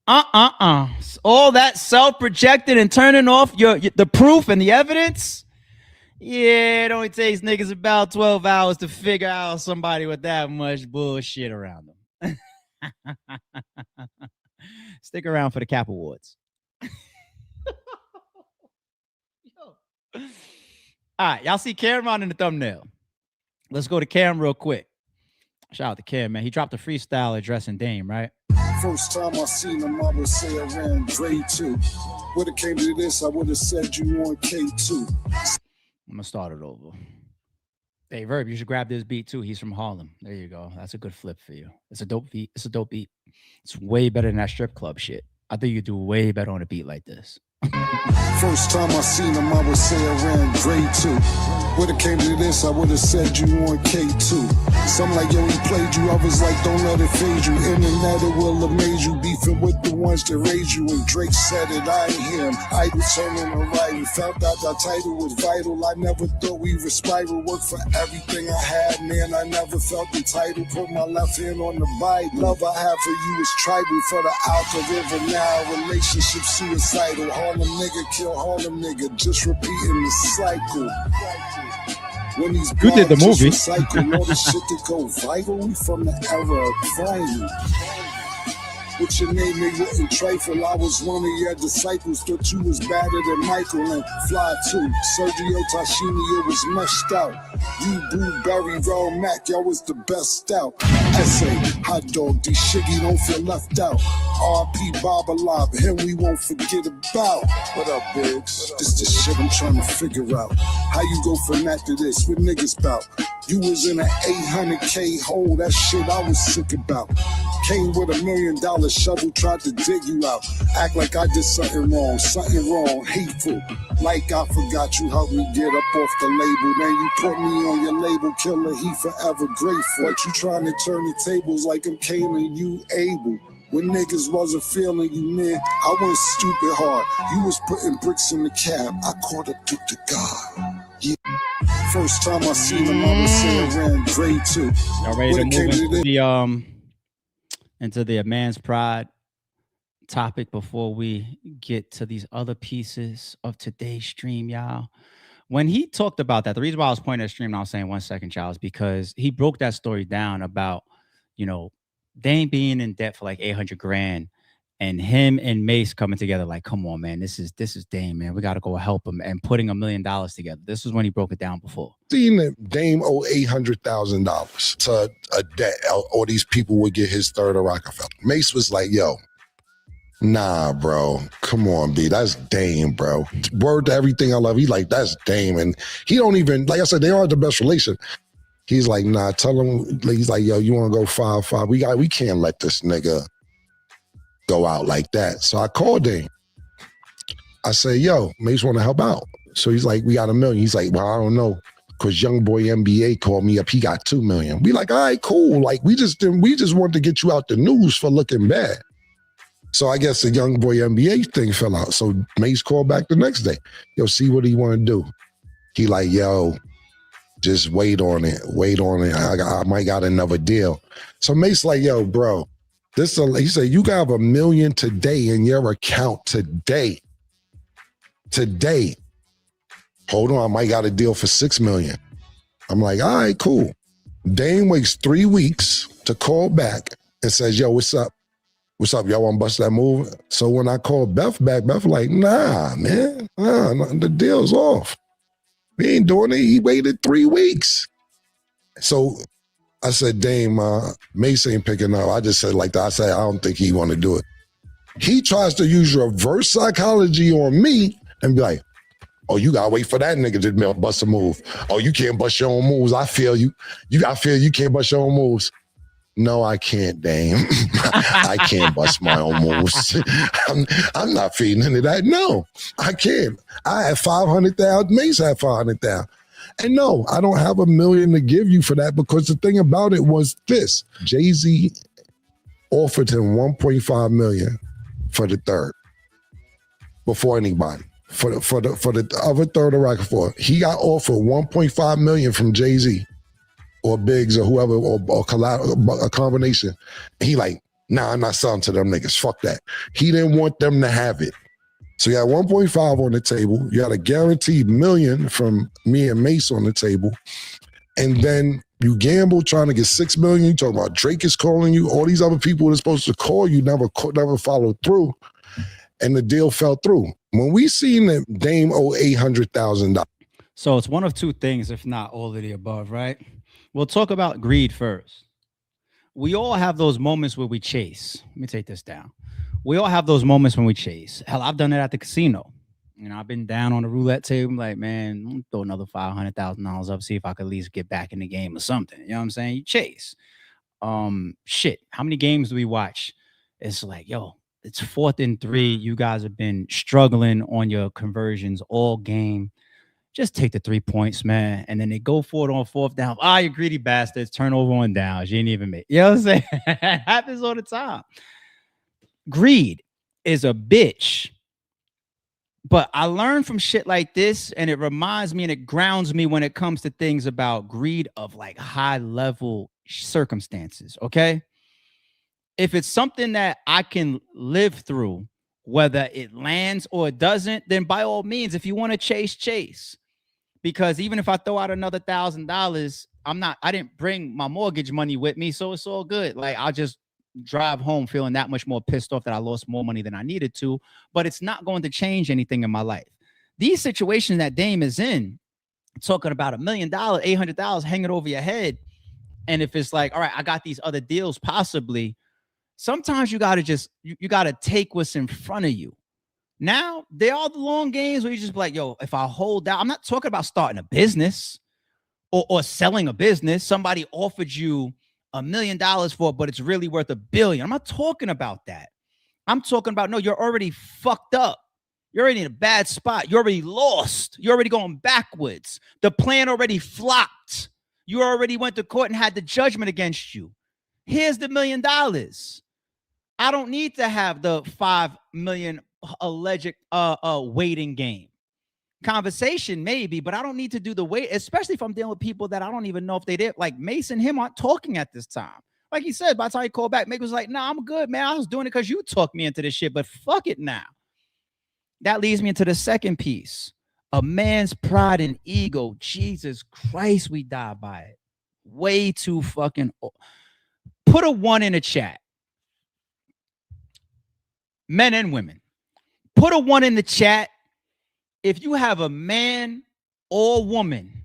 All that self-projected and turning off the proof and the evidence. Yeah, it only takes niggas about 12 hours to figure out somebody with that much bullshit around them. Stick around for the Cap Awards. All right, y'all see Camron in the thumbnail. Let's go to Cam real quick. Shout out to Cam, man. He dropped a freestyle addressing Dame, right? First time I seen him, I would say I ran Dre 2. Would have came to this, I would have said you on K2. I'm gonna start it over. Hey, Verb, you should grab this beat too. He's from Harlem. There you go. That's a good flip for you. It's a dope beat. It's a dope beat. It's way better than that strip club shit. I think you do way better on a beat like this. First time I seen him, I would say I ran grade 2. Would have came to this, I would have said you on K2. Some like, yo, he played you. I was like, don't let it fade you. Internet, it will amaze you. Beefing with the ones that raise you. And Drake said it, I ain't him. I was turning a right. Found out that title was vital. I never thought we would spiral. Work for everything I had, man. I never felt entitled. Put my left hand on the Bible. Love I have for you is tribal. For the outer river now. Relationship suicidal. Harlem nigga kill Harlem nigga. Just repeating the cycle. When these you did the movie. Cycle, all the shit that go viral. We from the era of crime. What's your name, nigga? In trifle, I was one of your disciples. Thought you was better than Michael and Fly 2. Sergio Tashini, it was meshed out. You, Blueberry, Raw Mac, y'all was the best out. Essay, hot dog, D Shiggy don't feel left out. RP Baba Lob, him we won't forget about. What up, Biggs? This the shit I'm trying to figure out. How you go from that to this? What niggas bout? You was in an 800K hole, that shit I was sick about. Came with $1 million shovel, tried to dig you out. Act like I did something wrong, hateful. Like I forgot you helped me get up off the label. Then you put me on your label, killer, he forever grateful. But you trying to turn the tables like I'm Kane and you able. When niggas wasn't feeling you, man, I went stupid hard. You was putting bricks in the cab, I caught up to God. Yeah. First time I seen him, I was saying ran grade 2. Y'all ready to move into the man's pride topic before we get to these other pieces of today's stream, y'all? When he talked about that, the reason why I was pointing at stream, and I was saying 1 second, y'all, is because he broke that story down about, you know, Dame being in debt for like 800 grand And him and Mace coming together like, come on, man, this is Dame, man. We got to go help him, and putting $1 million together. This was when he broke it down before. Seen that Dame owe $800,000 to a debt, or these people would get his third of Rockefeller. Mace was like, yo, nah, bro. Come on, B. That's Dame, bro. Word to everything I love. He like, that's Dame. And he don't even, like I said, they are the best relation. He's like, nah, tell him, he's like, yo, you want to go 5-5? We can't let this nigga go out like that. So I called him. I say, yo, Mace want to help out. So he's like, we got $1 million. He's like, well, I don't know. Cause Young Boy NBA called me up. He got $2 million. We like, all right, cool. Like we just wanted to get you out the news for looking bad. So I guess the Young Boy NBA thing fell out. So Mace called back the next day. Yo, see what he want to do. He like, yo, just wait on it. I might got another deal. So Mace like, yo, bro, he said, you got $1 million today in your account today. Hold on, I might got a deal for $6 million. I'm like, all right, cool. Dame waits 3 weeks to call back and says, yo, what's up? What's up? Y'all want to bust that move? So when I called Beth back, Beth like, nah, man, the deal's off. We ain't doing it. He waited 3 weeks. So I said, Dame, Mace ain't picking up. I just said like that. I said, I don't think he want to do it. He tries to use reverse psychology on me and be like, oh, you gotta wait for that nigga to bust a move. Oh, you can't bust your own moves. I feel you. I feel you can't bust your own moves. No, I can't, Dame. I can't bust my own moves. I'm not feeding into that. No, I can't. I have 500,000. Mace had 500,000. And no, I don't have $1 million to give you for that, because the thing about it was this. Jay-Z offered him $1.5 million for the third before anybody. For the other third of Rockefeller, he got offered $1.5 million from Jay-Z or Biggs or whoever, or a combination. And he like, nah, I'm not selling to them niggas. Fuck that. He didn't want them to have it. So you got 1.5 on the table. You got a guaranteed $1 million from me and Mace on the table. And then you gamble trying to get $6 million. You talking about Drake is calling you. All these other people that are supposed to call you never followed through. And the deal fell through. When we seen that Dame owe $800,000. So it's one of two things, if not all of the above, right? We'll talk about greed first. We all have those moments where we chase. Let me take this down. We all have those moments when we chase. Hell, I've done it at the casino. You know, I've been down on the roulette table. I'm like, man, I'm gonna throw another $500,000 up, see if I could at least get back in the game or something. You know what I'm saying? You chase. Shit. How many games do we watch? It's like, yo, it's 4th and 3. You guys have been struggling on your conversions all game. Just take the 3 points, man. And then they go for it on 4th down. Ah, you greedy bastards. Turnover on downs. You ain't even make. You know what I'm saying? It happens all the time. Greed is a bitch. But I learned from shit like this, and it reminds me and it grounds me when it comes to things about greed of like high level circumstances. Okay. If it's something that I can live through, whether it lands or it doesn't, then by all means, if you want to chase. Because even if I throw out another $1,000, I didn't bring my mortgage money with me. So it's all good. Like I'll just drive home feeling that much more pissed off that I lost more money than I needed to, but it's not going to change anything in my life. These situations that Dame is in, talking about $1 million, $800,000 hanging over your head. And if it's like, all right, I got these other deals possibly, sometimes you got to you got to take what's in front of you. Now, there are the long games where you just be like, yo, if I hold out, I'm not talking about starting a business or selling a business. Somebody offered you $1 million for it, but it's really worth $1 billion. I'm not talking about that. I'm talking about, no, you're already fucked up. You're already in a bad spot. You're already lost. You're already going backwards. The plan already flopped. You already went to court and had the judgment against you. Here's the $1 million. I don't need to have the 5 million alleged waiting game. Conversation maybe, but I don't need to do the wait, especially if I'm dealing with people that I don't even know if they did. Like Mace and him aren't talking at this time. Like he said, by the time he called back, Mick was like, nah, I'm good, man. I was doing it because you talked me into this shit, but fuck it now. That leads me into the second piece. A man's pride and ego. Jesus Christ, we die by it. Way too fucking. Put a 1 in the chat. men and women. Put a 1 in the chat if you have a man or woman,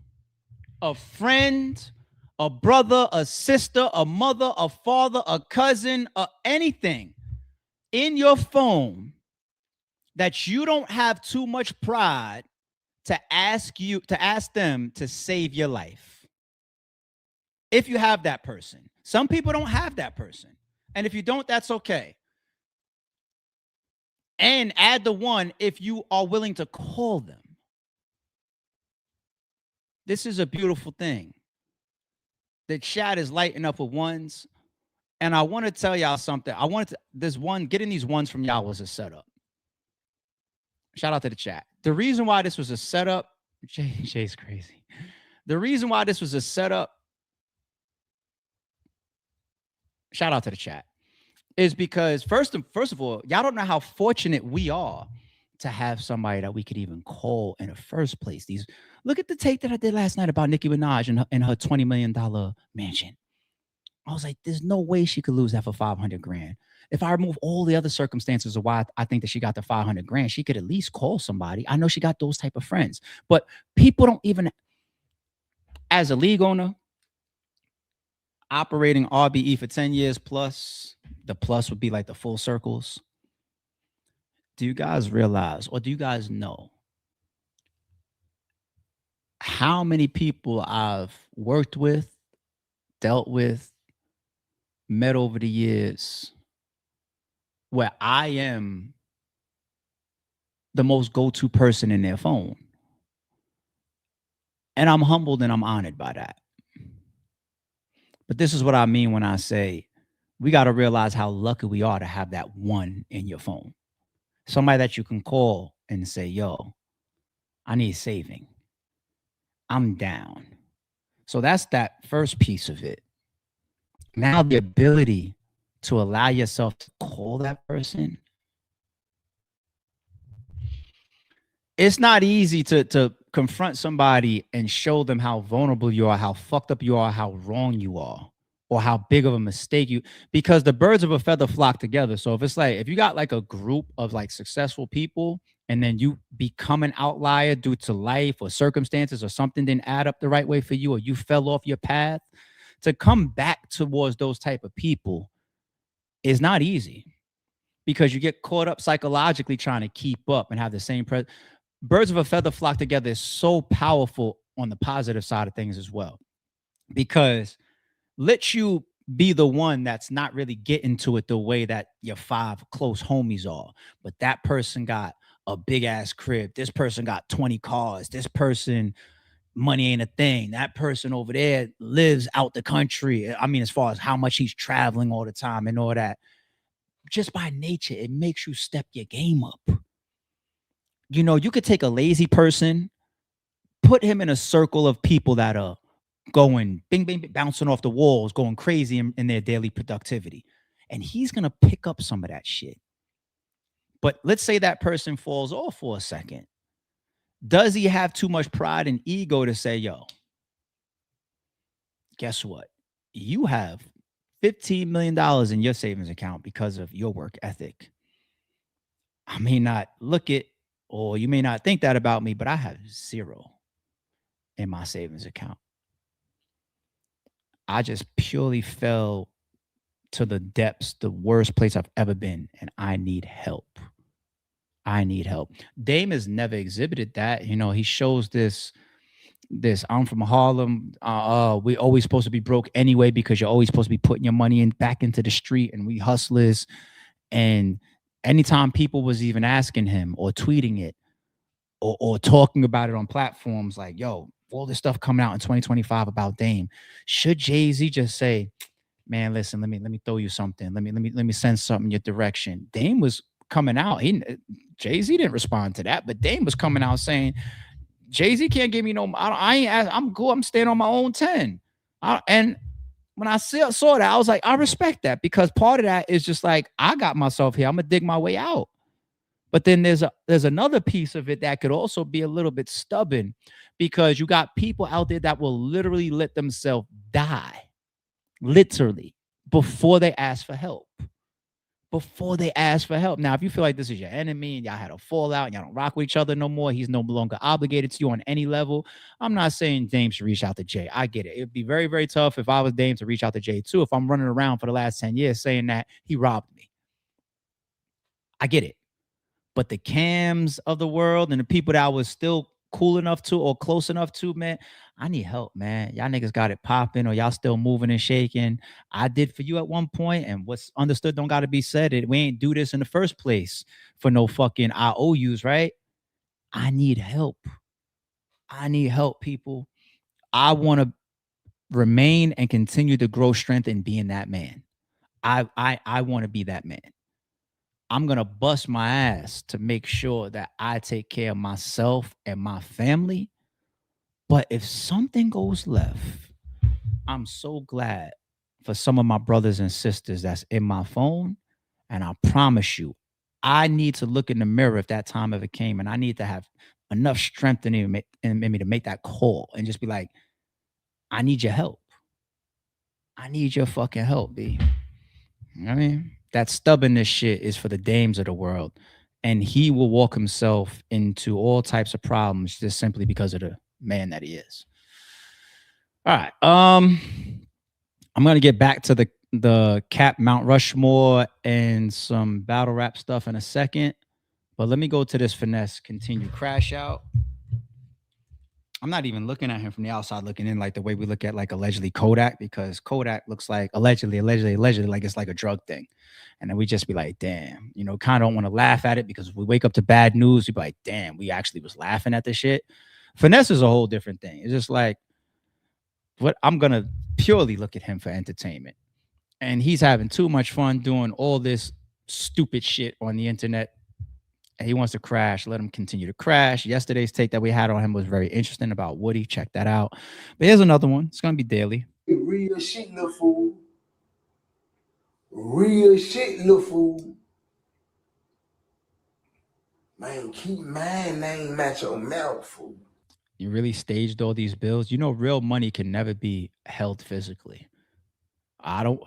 a friend, a brother, a sister, a mother, a father, a cousin, or anything in your phone that you don't have too much pride to ask them to save your life. If you have that person. Some people don't have that person. And if you don't, that's okay. And add the 1 if you are willing to call them. This is a beautiful thing. The chat is lighting up with 1s. And I want to tell y'all something. Getting these 1s from y'all was a setup. Shout out to the chat. The reason why this was a setup, Jay's crazy. The reason why this was a setup, shout out to the chat, is because first of all, y'all don't know how fortunate we are to have somebody that we could even call in the first place. Look at the tape that I did last night about Nicki Minaj and her $20 million mansion. I was like, there's no way she could lose that for 500 grand. If I remove all the other circumstances of why I think that she got the 500 grand, she could at least call somebody. I know she got those type of friends, but people don't even, as a league owner, operating RBE for 10 years plus, the plus would be like the full circles. Do you guys realize, or do you guys know how many people I've worked with, dealt with, met over the years, where I am the most go-to person in their phone? And I'm humbled and I'm honored by that. But this is what I mean when I say we got to realize how lucky we are to have that 1 in your phone. Somebody that you can call and say, yo, I need saving. I'm down. So that's that first piece of it. Now the ability to allow yourself to call that person. It's not easy to confront somebody and show them how vulnerable you are, how fucked up you are, how wrong you are, or how big of a mistake because the birds of a feather flock together. So if you got like a group of like successful people and then you become an outlier due to life or circumstances or something didn't add up the right way for you, or you fell off your path, to come back towards those type of people is not easy because you get caught up psychologically trying to keep up and have the same birds of a feather flock together is so powerful on the positive side of things as well, because let you be the one that's not really getting to it the way that your 5 close homies are. But that person got a big ass crib. This person got 20 cars. This person, money ain't a thing. That person over there lives out the country. I mean, as far as how much he's traveling all the time and all that. Just by nature, it makes you step your game up. You know, you could take a lazy person, put him in a circle of people that are going bing, bing, bing, bouncing off the walls, going crazy in their daily productivity. And he's going to pick up some of that shit. But let's say that person falls off for a second. Does he have too much pride and ego to say, yo, guess what? You have $15 million in your savings account because of your work ethic. I may not look it, or you may not think that about me, but I have 0 in my savings account. I just purely fell to the depths, the worst place I've ever been, and I need help. I need help. Dame has never exhibited that. You know, he shows this I'm from Harlem. We always supposed to be broke anyway because you're always supposed to be putting your money back into the street, and we hustlers. And anytime people was even asking him or tweeting it or talking about it on platforms like, yo, all this stuff coming out in 2025 about Dame, should Jay-Z just say, man, listen, let me throw you something. Let me send something your direction. Dame was coming out. Jay-Z didn't respond to that, but Dame was coming out saying, Jay-Z can't give me no, I'm cool. I'm staying on my own 10. And when I saw that, I was like, I respect that, because part of that is just like, I got myself here. I'm gonna dig my way out. But then there's another piece of it that could also be a little bit stubborn, because you got people out there that will literally let themselves die, literally, before they ask for help. before they ask for help. Now, if you feel like this is your enemy and y'all had a fallout and y'all don't rock with each other no more, he's no longer obligated to you on any level. I'm not saying Dame should reach out to Jay. I get it. It'd be very, very tough if I was Dame to reach out to Jay too. If I'm running around for the last 10 years saying that he robbed me. I get it. But the Cams of the world and the people that I was still cool enough to or close enough to, man, I need help, man. Y'all niggas got it popping or y'all still moving and shaking. I did for you at one point, and what's understood don't got to be said. We ain't do this in the first place for no fucking IOUs, right? I need help. I need help, people. I want to remain and continue to grow strength in being that man. I want to be that man. I'm going to bust my ass to make sure that I take care of myself and my family. But if something goes left, I'm so glad for some of my brothers and sisters that's in my phone. And I promise you, I need to look in the mirror if that time ever came. And I need to have enough strength in me to make that call and just be like, I need your help. I need your fucking help, B. You know what I mean? That stubbornness shit is for the Dames of the world. And he will walk himself into all types of problems just simply because of the man that he is. All right. I'm going to get back to the Cap Mount Rushmore and some battle rap stuff in a second. But let me go to this Finesse continue crash out. I'm not even looking at him from the outside looking in like the way we look at like allegedly Kodak, because Kodak looks like allegedly like it's like a drug thing. And then we just be like, damn, you know, kind of don't want to laugh at it because if we wake up to bad news, we be like, damn, we actually was laughing at this shit. Finesse is a whole different thing. It's just like, what I'm going to purely look at him for entertainment. And he's having too much fun doing all this stupid shit on the internet. And he wants to crash. Let him continue to crash. Yesterday's take that we had on him was very interesting about Woody. Check that out. But here's another one. It's going to be daily. Real shit, little fool. Real shit, little fool. Man, keep my name at your mouth, fool. You really staged all these bills. You know, real money can never be held physically. I don't...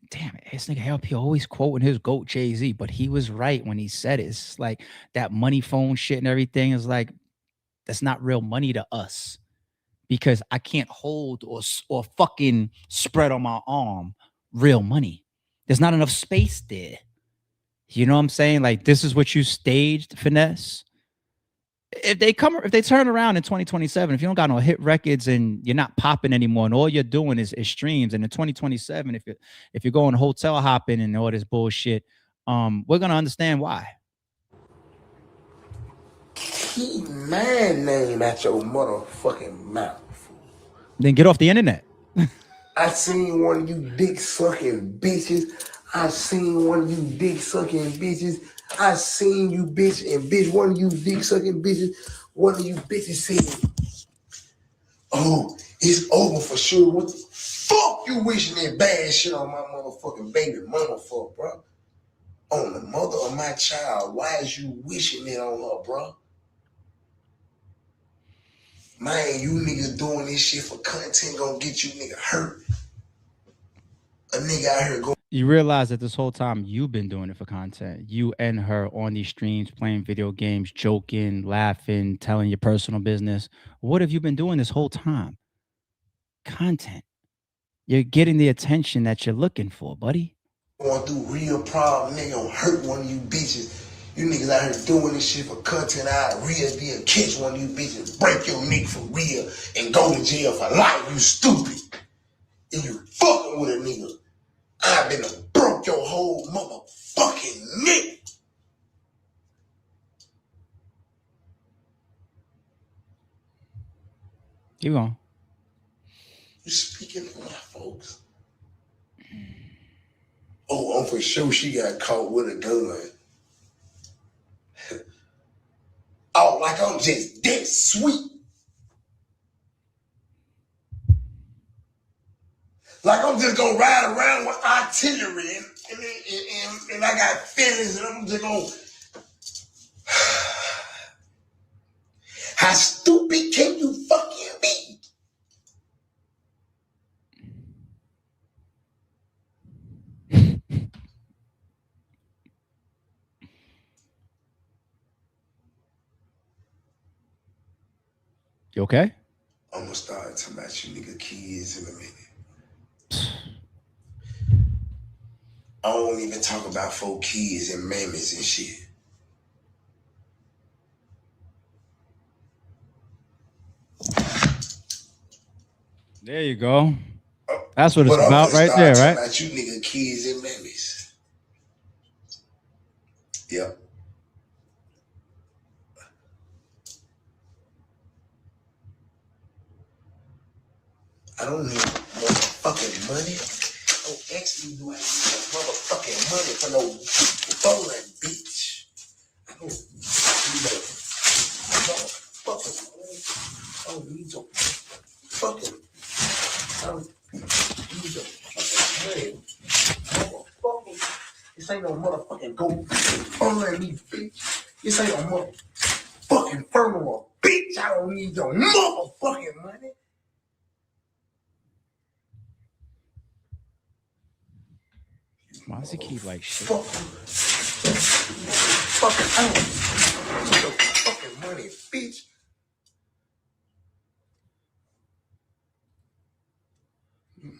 damn it, this nigga LP always quoting his GOAT Jay-Z, but he was right when he said it. It's like that money phone shit and everything is like, that's not real money to us because I can't hold or fucking spread on my arm real money. There's not enough space there. You know what I'm saying? Like, this is what you staged, Finesse. If they turn around in 2027, if you don't got no hit records and you're not popping anymore, and all you're doing is streams, and in 2027, if you're going hotel hopping and all this bullshit, we're gonna understand why. Keep my name at your motherfucking mouth, fool. Then get off the internet. I seen one of you dick sucking bitches. I seen one of you dick sucking bitches. I seen you bitch and bitch. One of you dick sucking bitches. One of you bitches said, "Oh, it's over for sure." What the fuck you wishing that bad shit on my motherfucking baby mama for, bro? On the mother of my child. Why is you wishing it on her, bro? Man, you niggas doing this shit for content gonna get you nigga hurt. A nigga out here going. You realize that this whole time you've been doing it for content. You and her on these streams, playing video games, joking, laughing, telling your personal business. What have you been doing this whole time? Content. You're getting the attention that you're looking for, buddy. Going through real problem, nigga gonna hurt one of you bitches. You niggas out here doing this shit for content. I real deal catch one of you bitches, break your neck for real, and go to jail for life. You stupid. And you fucking with a nigga. I've been broke your whole motherfucking neck. Keep going. You speaking for my folks? Oh, I'm for sure she got caught with a gun. Oh, like I'm just that sweet. Like I'm just gonna ride around with artillery and I got feelings and I'm just gonna. How stupid can you fucking be? You okay? I'm gonna start talking about you nigga kids in a minute. I don't even talk about 4 kids and mammies and shit. There you go. That's what it's about right there, right? About you nigga kids and mammies. Yep. I don't need motherfucking money. Don't ask me do I need motherfucking money for no bowling, bitch. I don't need no motherfucking money. I don't need your fucking. I don't need your fucking money. Motherfucking. This ain't no motherfucking go bowling me, bitch. This ain't no motherfucking funeral, bitch. I don't need your motherfucking money. Why does he keep like shit? Fucking, I don't need your fucking money, bitch.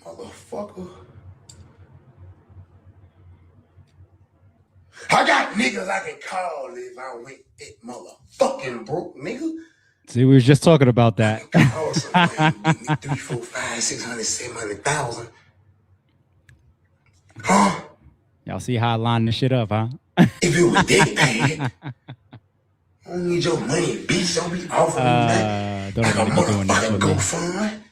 Motherfucker. I got niggas I can call if I went it motherfucking broke, nigga. See, we was just talking about that. Call somebody give me 3, 4, 5, 600, 700,000. Huh? Y'all see how I line this shit up, huh? If it was that bad, I don't need your money, bitch. Don't be offering me that. Don't nobody be doing that for me. Fun.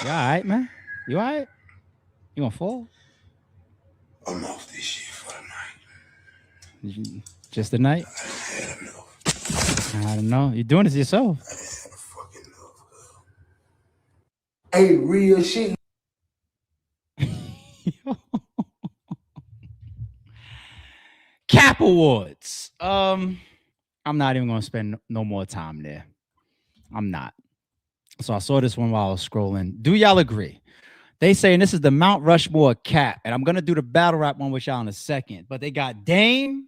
You all right, man? You all right? You gonna fall? I'm off this shit for the night. Just the night? I had enough. I don't know. You're doing it to yourself. I just had a fucking enough. Hey, real shit. Cap Awards. I'm not even gonna spend no more time there. I'm not. So I saw this one while I was scrolling. Do y'all agree? They saying this is the Mount Rushmore cap, and I'm gonna do the battle rap one with y'all in a second. But they got Dame.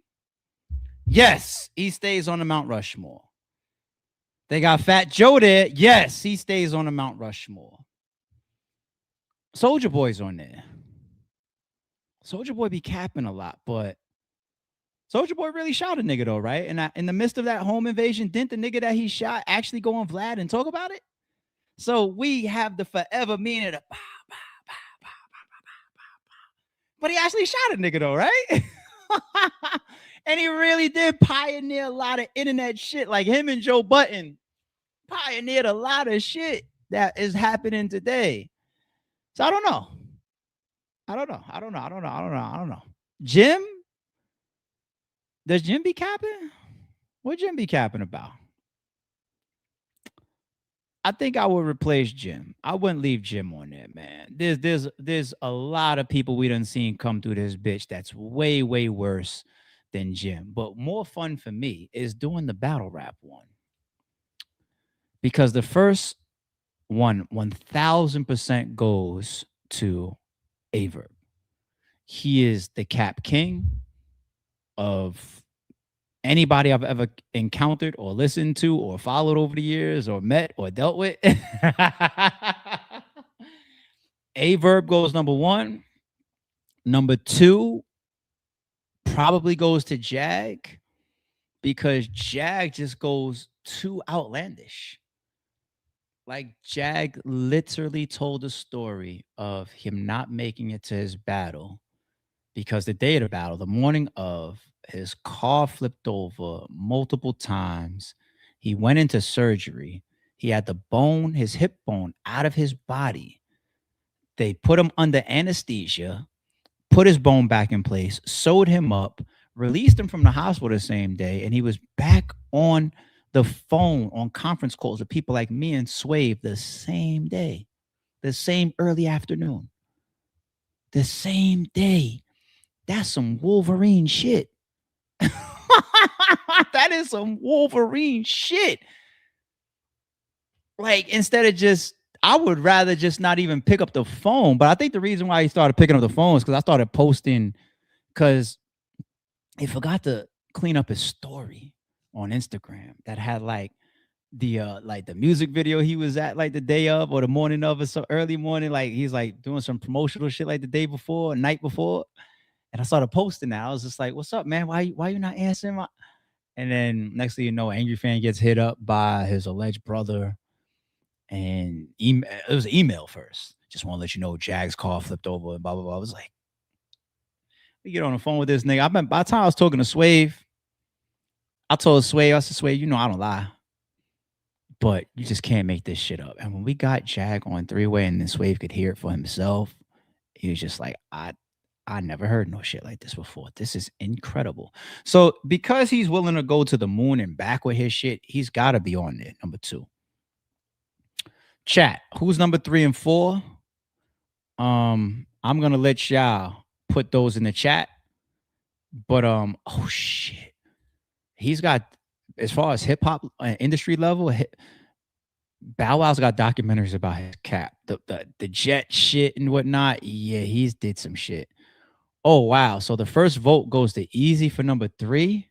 Yes, he stays on the Mount Rushmore. They got Fat Joe there. Yes, he stays on the Mount Rushmore. Soulja Boy's on there. Soulja Boy be capping a lot, but Soulja Boy really shot a nigga though, right? And in the midst of that home invasion, didn't the nigga that he shot actually go on Vlad and talk about it? So we have the forever meaning of but he actually shot a nigga though, right? And he really did pioneer a lot of internet shit. Like him and Joe Budden pioneered a lot of shit that is happening today. So I don't know. I don't know. Jim? Does Jim be capping? What Jim be capping about? I think I would replace Jim. I wouldn't leave Jim on there, man. There's a lot of people we done seen come through this bitch that's way, way worse than Jim. But more fun for me is doing the battle rap one. Because the first one 1000% goes to Aye Verb. He is the cap king of anybody I've ever encountered or listened to or followed over the years or met or dealt with. Aye Verb goes number 1. Number 2 probably goes to Jag because Jag just goes too outlandish. Like Jag literally told a story of him not making it to his battle because the day of the battle, the morning of, his car flipped over multiple times. He went into surgery. He had the bone, his hip bone, out of his body. They put him under anesthesia, put his bone back in place, sewed him up, released him from the hospital the same day, and he was back on the phone on conference calls with people like me and Swave the same day, the same early afternoon, the same day. That's some Wolverine shit. That is some Wolverine shit. Like, instead of just, I would rather just not even pick up the phone. But I think the reason why he started picking up the phone is because I started posting, because he forgot to clean up his story on Instagram that had like the music video he was at like the day of or the morning of or so early morning. Like he's like doing some promotional shit like the day before, night before. And I started posting that. I was just like, what's up, man? Why you not answering my? And then next thing you know, Angry Fan gets hit up by his alleged brother. And it was an email first. Just want to let you know Jag's car flipped over and blah, blah, blah. I was like, we get on the phone with this nigga. By the time I was talking to Swave, I told Swave, I said, Swave, you know I don't lie. But you just can't make this shit up. And when we got Jag on three-way and then Swave could hear it for himself, he was just like, I never heard no shit like this before. This is incredible. So because he's willing to go to the moon and back with his shit, he's got to be on there, number 2. Chat, who's number 3 and 4? I'm going to let y'all put those in the chat. But, oh, shit. He's got, as far as hip-hop industry level, Bow Wow's got documentaries about his cap. The jet shit and whatnot. Yeah, he's did some shit. Oh, wow. So the first vote goes to Easy for number 3.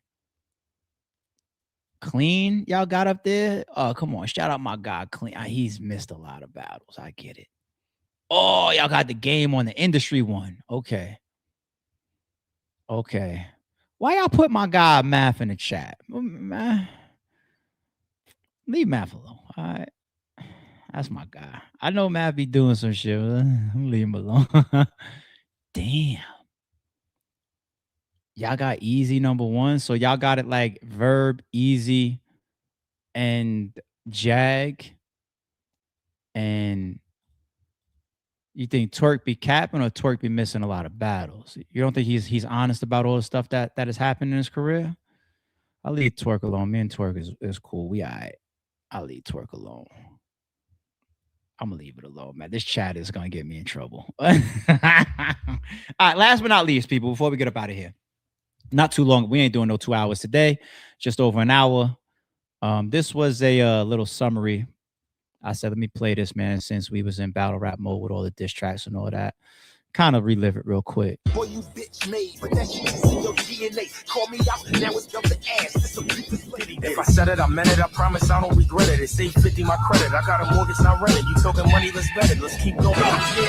Clean, y'all got up there. Oh, come on. Shout out my guy, Clean. He's missed a lot of battles. I get it. Oh, y'all got the game on the industry one. Okay. Okay. Why y'all put my guy Math in the chat? Leave Math alone. All right. That's my guy. I know Math be doing some shit. I'm leave him alone. Damn. Y'all got Easy number 1. So y'all got it like Verb, Easy, and Jag. And you think Twerk be capping or Twerk be missing a lot of battles? You don't think he's honest about all the stuff that has happened in his career? I'll leave Twerk alone. Me and Twerk is cool. We all right. I'll leave Twerk alone. I'm going to leave it alone, man. This chat is going to get me in trouble. All right, last but not least, people, before we get up out of here. Not too long. We ain't doing no 2 hours today. Just over an hour. This was a little summary. I said, let me play this, man, since we was in battle rap mode with all the diss tracks and all that. Kind of relive it real quick. Boy, you bitch made, but that shit is in your DNA. Call me out, now it's jump the ass. This a if I said it, I meant it. I promise I don't regret it. It's 850 my credit. I got a mortgage not rented. You talking money, let's bet it. Let's keep going.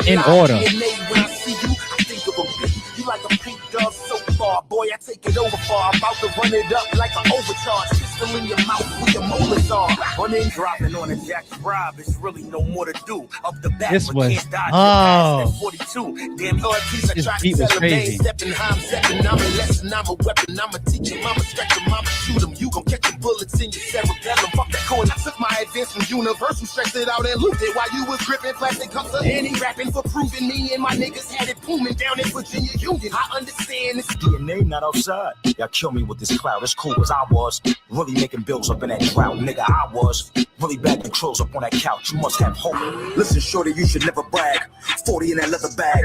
In order. When I see you, I think of a bitch. You like a pink dog so far. Boy, I take it over far. I'm about to run it up like an overcharge. Pistol in your mouth with your molars on. Running, dropping on a jack rob. It's really no more to do. Up the back, this was, can't dodge 42. Damn, your piece I try to tell him. They ain't stepping high, I'm stepping. I'm a lesson, I'm a weapon. I'm a teacher. Mama stretch him, mama shoot him. You gon' catch them bullets in your cerebellum. Fuck that coin. I took my advance from Universal, stretched it out and looped it while you was gripping plastic cups. And he rapping for proving me and my niggas had it booming down in Virginia Union. I understand this DNA not outside. Y'all kill me with this cloud. As cool as I was, really making bills up in that drought. Nigga, I was really bad controls up on that couch. You must have hope. Listen, shorty, you should never brag. 40 in that leather bag.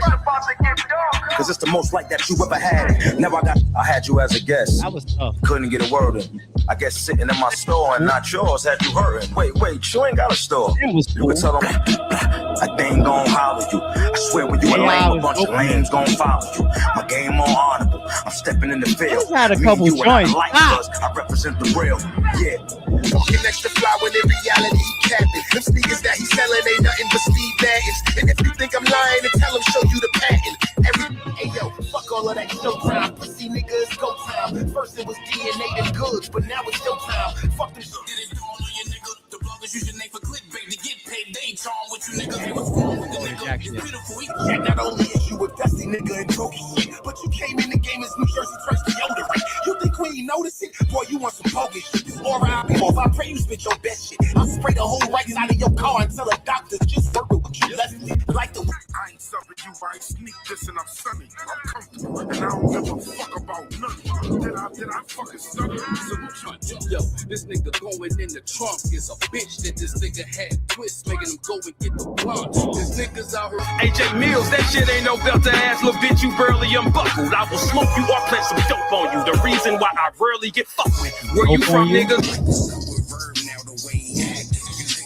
Cause it's the most like that you ever had. Now I had you as a guest. That was tough. Couldn't get a word in. I guess sitting in my store and not yours had you hurting. Wait, you ain't got a store. You can tell them I ain't gon' holler you. I swear when you a lame, a bunch of lames gon' follow you. My game more honorable. I'm stepping in the field. Had a couple joints. I represent the real. Yeah. Talking extra fly when in reality he capping. Them sneakers that he selling ain't nothing but Steve Madden's. And if you think I'm lying, then tell him show you the patent. Hey yo, fuck all of that showtime. Pussy nigga, it's go time. First it was DNA and goods, but now it's showtime. Fuck them shit. The bloggers use your name for clickbait to get paid. They ain't charm with you nigga. Hey, what's wrong with the nigga? He's beautiful. Yeah, not only is you a dusty nigga and trophy shit, but you came in the game as New Jersey fresh deodorant. You think we ain't notice it? Boy, you want some bogus shit. This aura I be off. I pray you spit your best shit. I'll spray the whole right side of your car and tell a doctor just work with what you left me. Like the I ain't subbing you, I ain't sneak this and I'm sunny. I'm comfortable and I don't give a fuck about nothing. Did I fucking stutter? Yo, this nigga going in the trunk is a bitch that this nigga had twists, making him go and get the block. This nigga's out here. Jae Millz, that shit ain't no belt to ass, little bitch, you barely unbuckled. I will smoke you or plant some dope on you. The reason why I rarely get fucked with. Where you from, nigga?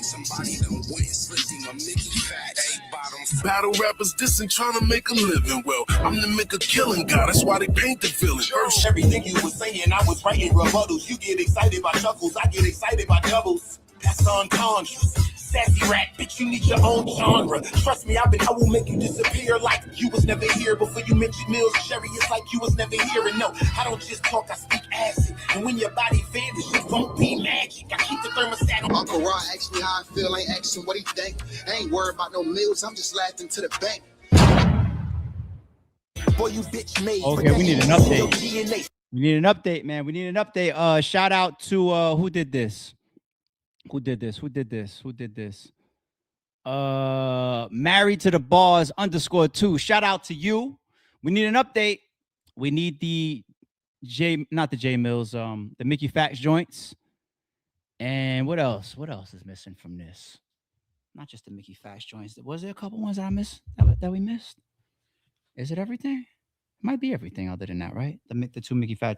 Somebody done went slipping a Mickey Factz. Battle rappers dissing, trying to make a living. Well, I'm the make a killing guy, that's why they paint the villain. First, everything you was saying, I was writing rebuttals. You get excited by chuckles, I get excited by doubles. That's unconscious. Sassy rat, bitch, you need your own genre. Trust me, I will make you disappear like you was never here. Before you mentioned Mills, Sherry, it's like you was never here. And no, I don't just talk, I speak acid. And when your body fed, this shit won't be magic. I keep the thermostat on. Uncle Rod asked me how I feel, ain't asking what he think. I ain't worried about no Mills, I'm just laughing to the bank. Boy, you bitch made. Okay, we need an update. We need an update, man. We need an update. Shout out to who did this? Who did this? Married to the Bars _2. Shout out to you. We need an update. We need the not the Jae Millz, the Mickey Factz joints. And what else? What else is missing from this? Not just the Mickey Factz joints. Was there a couple ones that I missed that we missed? Is it everything? It might be everything other than that, right? The two Mickey Factz.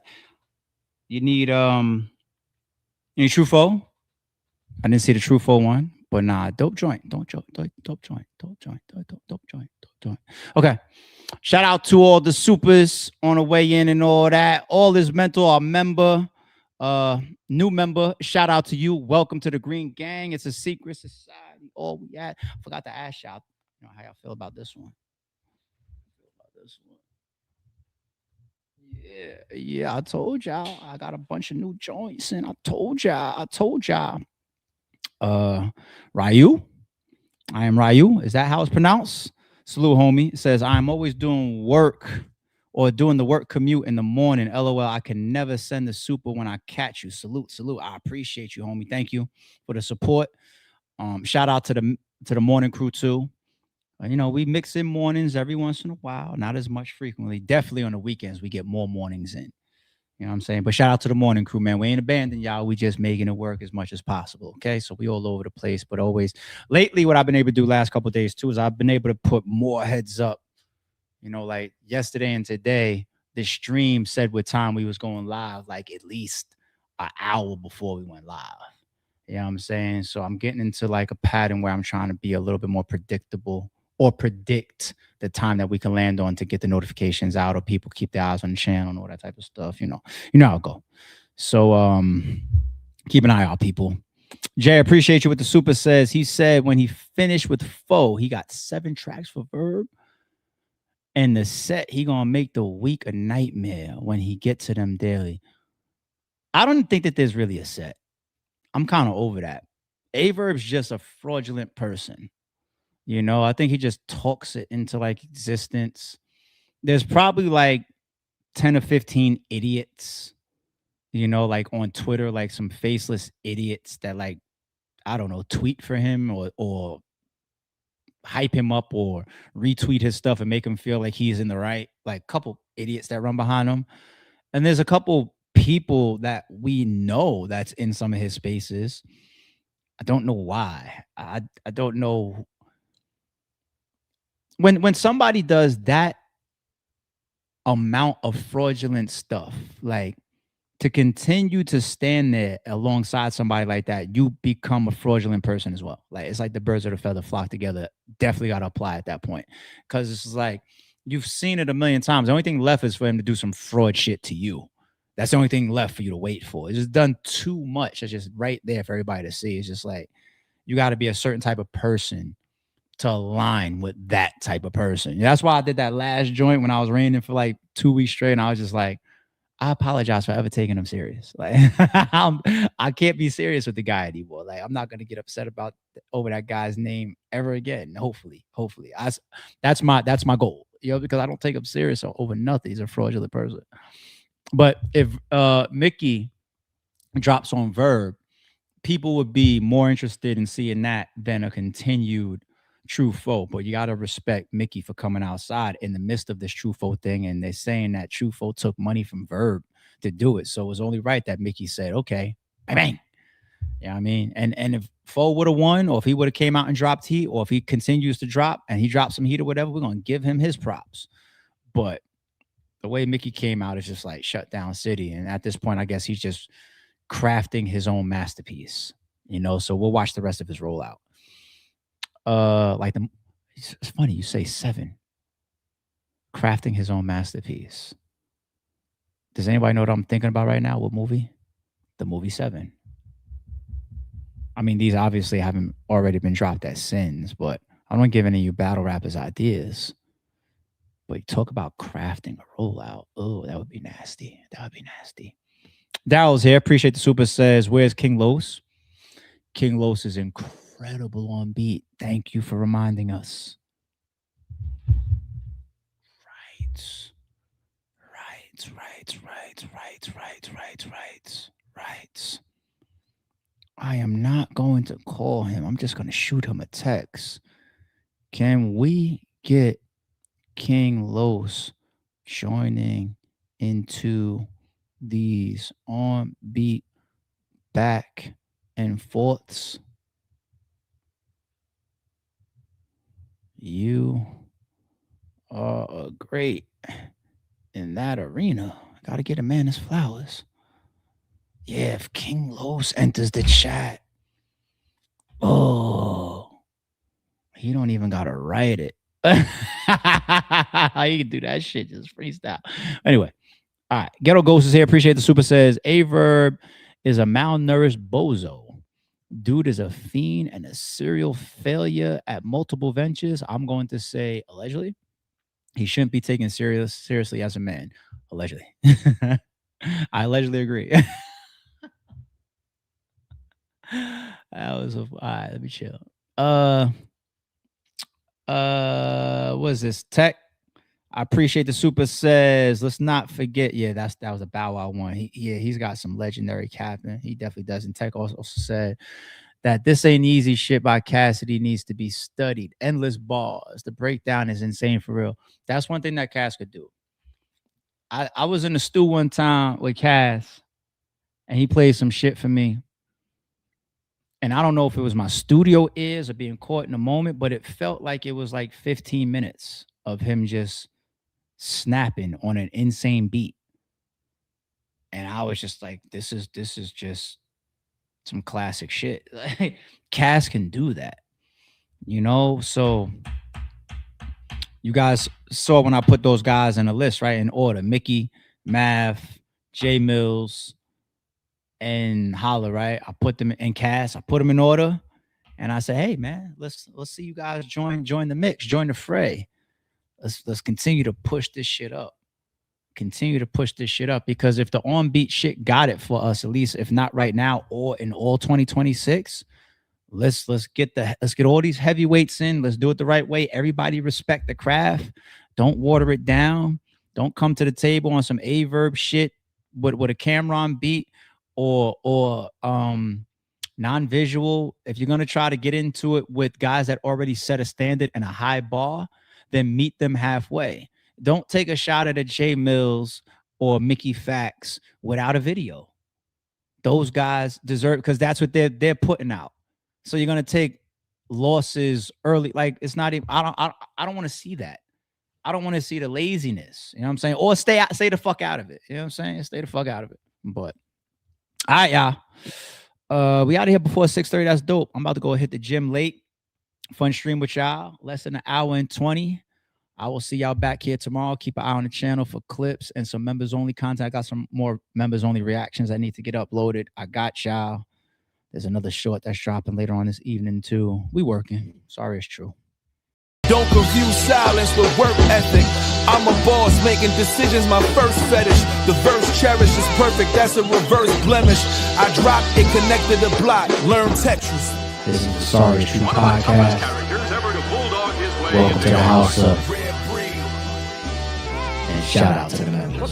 You need Tru Foe. I didn't see the Tru Foe one, but nah, dope joint. Okay. Shout out to all the supers on the way in and all that. All is mental, our member, new member. Shout out to you. Welcome to the Green Gang. It's a secret society. All we had. Forgot to ask y'all, how y'all feel about this one. Yeah, I told y'all. I got a bunch of new joints, and I told y'all. Ryu. I am Ryu. Is that how it's pronounced? Salute, homie. It says, I'm always doing work or doing the work commute in the morning. LOL, I can never send the super when I catch you. Salute. I appreciate you, homie. Thank you for the support. Shout out to the morning crew too. We mix in mornings every once in a while, not as much frequently. Definitely on the weekends, we get more mornings in. You know what I'm saying? But shout out to the morning crew, man. We ain't abandoning y'all. We just making it work as much as possible. Okay. So we all over the place, but always lately, what I've been able to do last couple of days too, is I've been able to put more heads up. Like yesterday and today, the stream said what time we was going live, like at least an hour before we went live. You know what I'm saying? So I'm getting into like a pattern where I'm trying to be a little bit more predictable or predict the time that we can land on to get the notifications out, or people keep their eyes on the channel and all that type of stuff. You know how it go. So keep an eye out, people. Jay, appreciate you with the super says. He said when he finished with Foe, he got 7 tracks for Verb. And the set, he gonna make the week a nightmare when he gets to them daily. I don't think that there's really a set. I'm kind of over that. Aye Verb's just a fraudulent person. I think he just talks it into like existence. There's probably like 10 or 15 idiots, like on Twitter, like some faceless idiots that like, I don't know, tweet for him or hype him up or retweet his stuff and make him feel like he's in the right, like a couple idiots that run behind him. And there's a couple people that we know that's in some of his spaces. I don't know why. I don't know. When somebody does that amount of fraudulent stuff, like to continue to stand there alongside somebody like that, you become a fraudulent person as well. Like it's like the birds of the feather flock together. Definitely got to apply at that point, because it's like you've seen it a million times. The only thing left is for him to do some fraud shit to you. That's the only thing left for you to wait for. It's just done too much. It's just right there for everybody to see. It's just like you got to be a certain type of person to align with that type of person. That's why I did that last joint when I was raining for like 2 weeks straight, and I was just like, I apologize for ever taking him serious. Like I can't be serious with the guy anymore. Like I'm not gonna get upset about over that guy's name ever again. Hopefully, that's my goal. Because I don't take him serious over nothing. He's a fraudulent person. But if Mickey drops on Verb, people would be more interested in seeing that than a continued Tru Foe. But you got to respect Mickey for coming outside in the midst of this Tru Foe thing. And they're saying that Tru Foe took money from Verb to do it. So it was only right that Mickey said, okay, bang. You know what I mean? And if Foe would have won, or if he would have came out and dropped heat, or if he continues to drop and he drops some heat or whatever, we're going to give him his props. But the way Mickey came out is just like shut down city. And at this point, I guess he's just crafting his own masterpiece, so we'll watch the rest of his rollout. It's funny you say 7. Crafting his own masterpiece. Does anybody know what I'm thinking about right now? What movie? The movie 7. I mean, these obviously haven't already been dropped as sins, but I don't give any of you battle rappers ideas. But you talk about crafting a rollout. Oh, that would be nasty. That would be nasty. Daryl's here. Appreciate the super says, where's King Los? King Los is incredible on beat. Thank you for reminding us. Right. I am not going to call him. I'm just going to shoot him a text. Can we get King Los joining into these on beat back and forths? You are great in that arena. Got to get a man his flowers. Yeah, if King Los enters the chat, oh, he don't even got to write it. You can do that shit, just freestyle. Anyway, all right. Ghetto Ghost is here. Appreciate the super says, Aye Verb is a malnourished bozo. Dude is a fiend and a serial failure at multiple ventures. I'm going to say allegedly. He shouldn't be taken seriously as a man. Allegedly. I allegedly agree. That was all right. Let me chill. What is this? Tech. I appreciate the super says. Let's not forget. Yeah, that was a Bow Wow one. He's got some legendary capping. He definitely does. And Tech also said that this ain't easy shit by Cassidy needs to be studied. Endless bars. The breakdown is insane for real. That's one thing that Cass could do. I was in the stew one time with Cass, and he played some shit for me. And I don't know if it was my studio ears or being caught in the moment, but it felt like it was like 15 minutes of him just snapping on an insane beat. And I was just like, this is just some classic shit. Like, Cass can do that, you know? So you guys saw when I put those guys in a list, right? In order. Mickey, Mav, Jae Millz, and Holla, right? I put them in Cass. I put them in order. And I said, hey, man, let's see you guys join the mix, join the fray. Let's continue to push this shit up. Continue to push this shit up, because if the on beat shit got it for us, at least if not right now or in all 2026, let's get all these heavyweights in. Let's do it the right way. Everybody respect the craft. Don't water it down. Don't come to the table on some Aye Verb shit with a Camron beat or non-visual. If you're gonna try to get into it with guys that already set a standard and a high bar, then meet them halfway. Don't take a shot at a Jae Millz or Mickey Factz without a video. Those guys deserve, because that's what they're putting out. So you're gonna take losses early. Like, it's not even. I don't want to see that. I don't want to see the laziness. You know what I'm saying? Or stay the fuck out of it. You know what I'm saying? Stay the fuck out of it. But all right, y'all. We out of here before 6:30. That's dope. I'm about to go hit the gym late. Fun stream with y'all. Less than an hour and 20. I will see y'all back here tomorrow. Keep an eye on the channel for clips and some members only content. I got some more members only reactions that need to get uploaded. I got y'all. There's another short that's dropping later on this evening too. We working. Sorry, it's true. Don't confuse silence with work ethic. I'm a boss making decisions, my first fetish. The verse cherished is perfect, that's a reverse blemish. I dropped it, connected the block, learn Tetris. This is the Sorry It's True podcast. Welcome to the house of. And shout out to the members.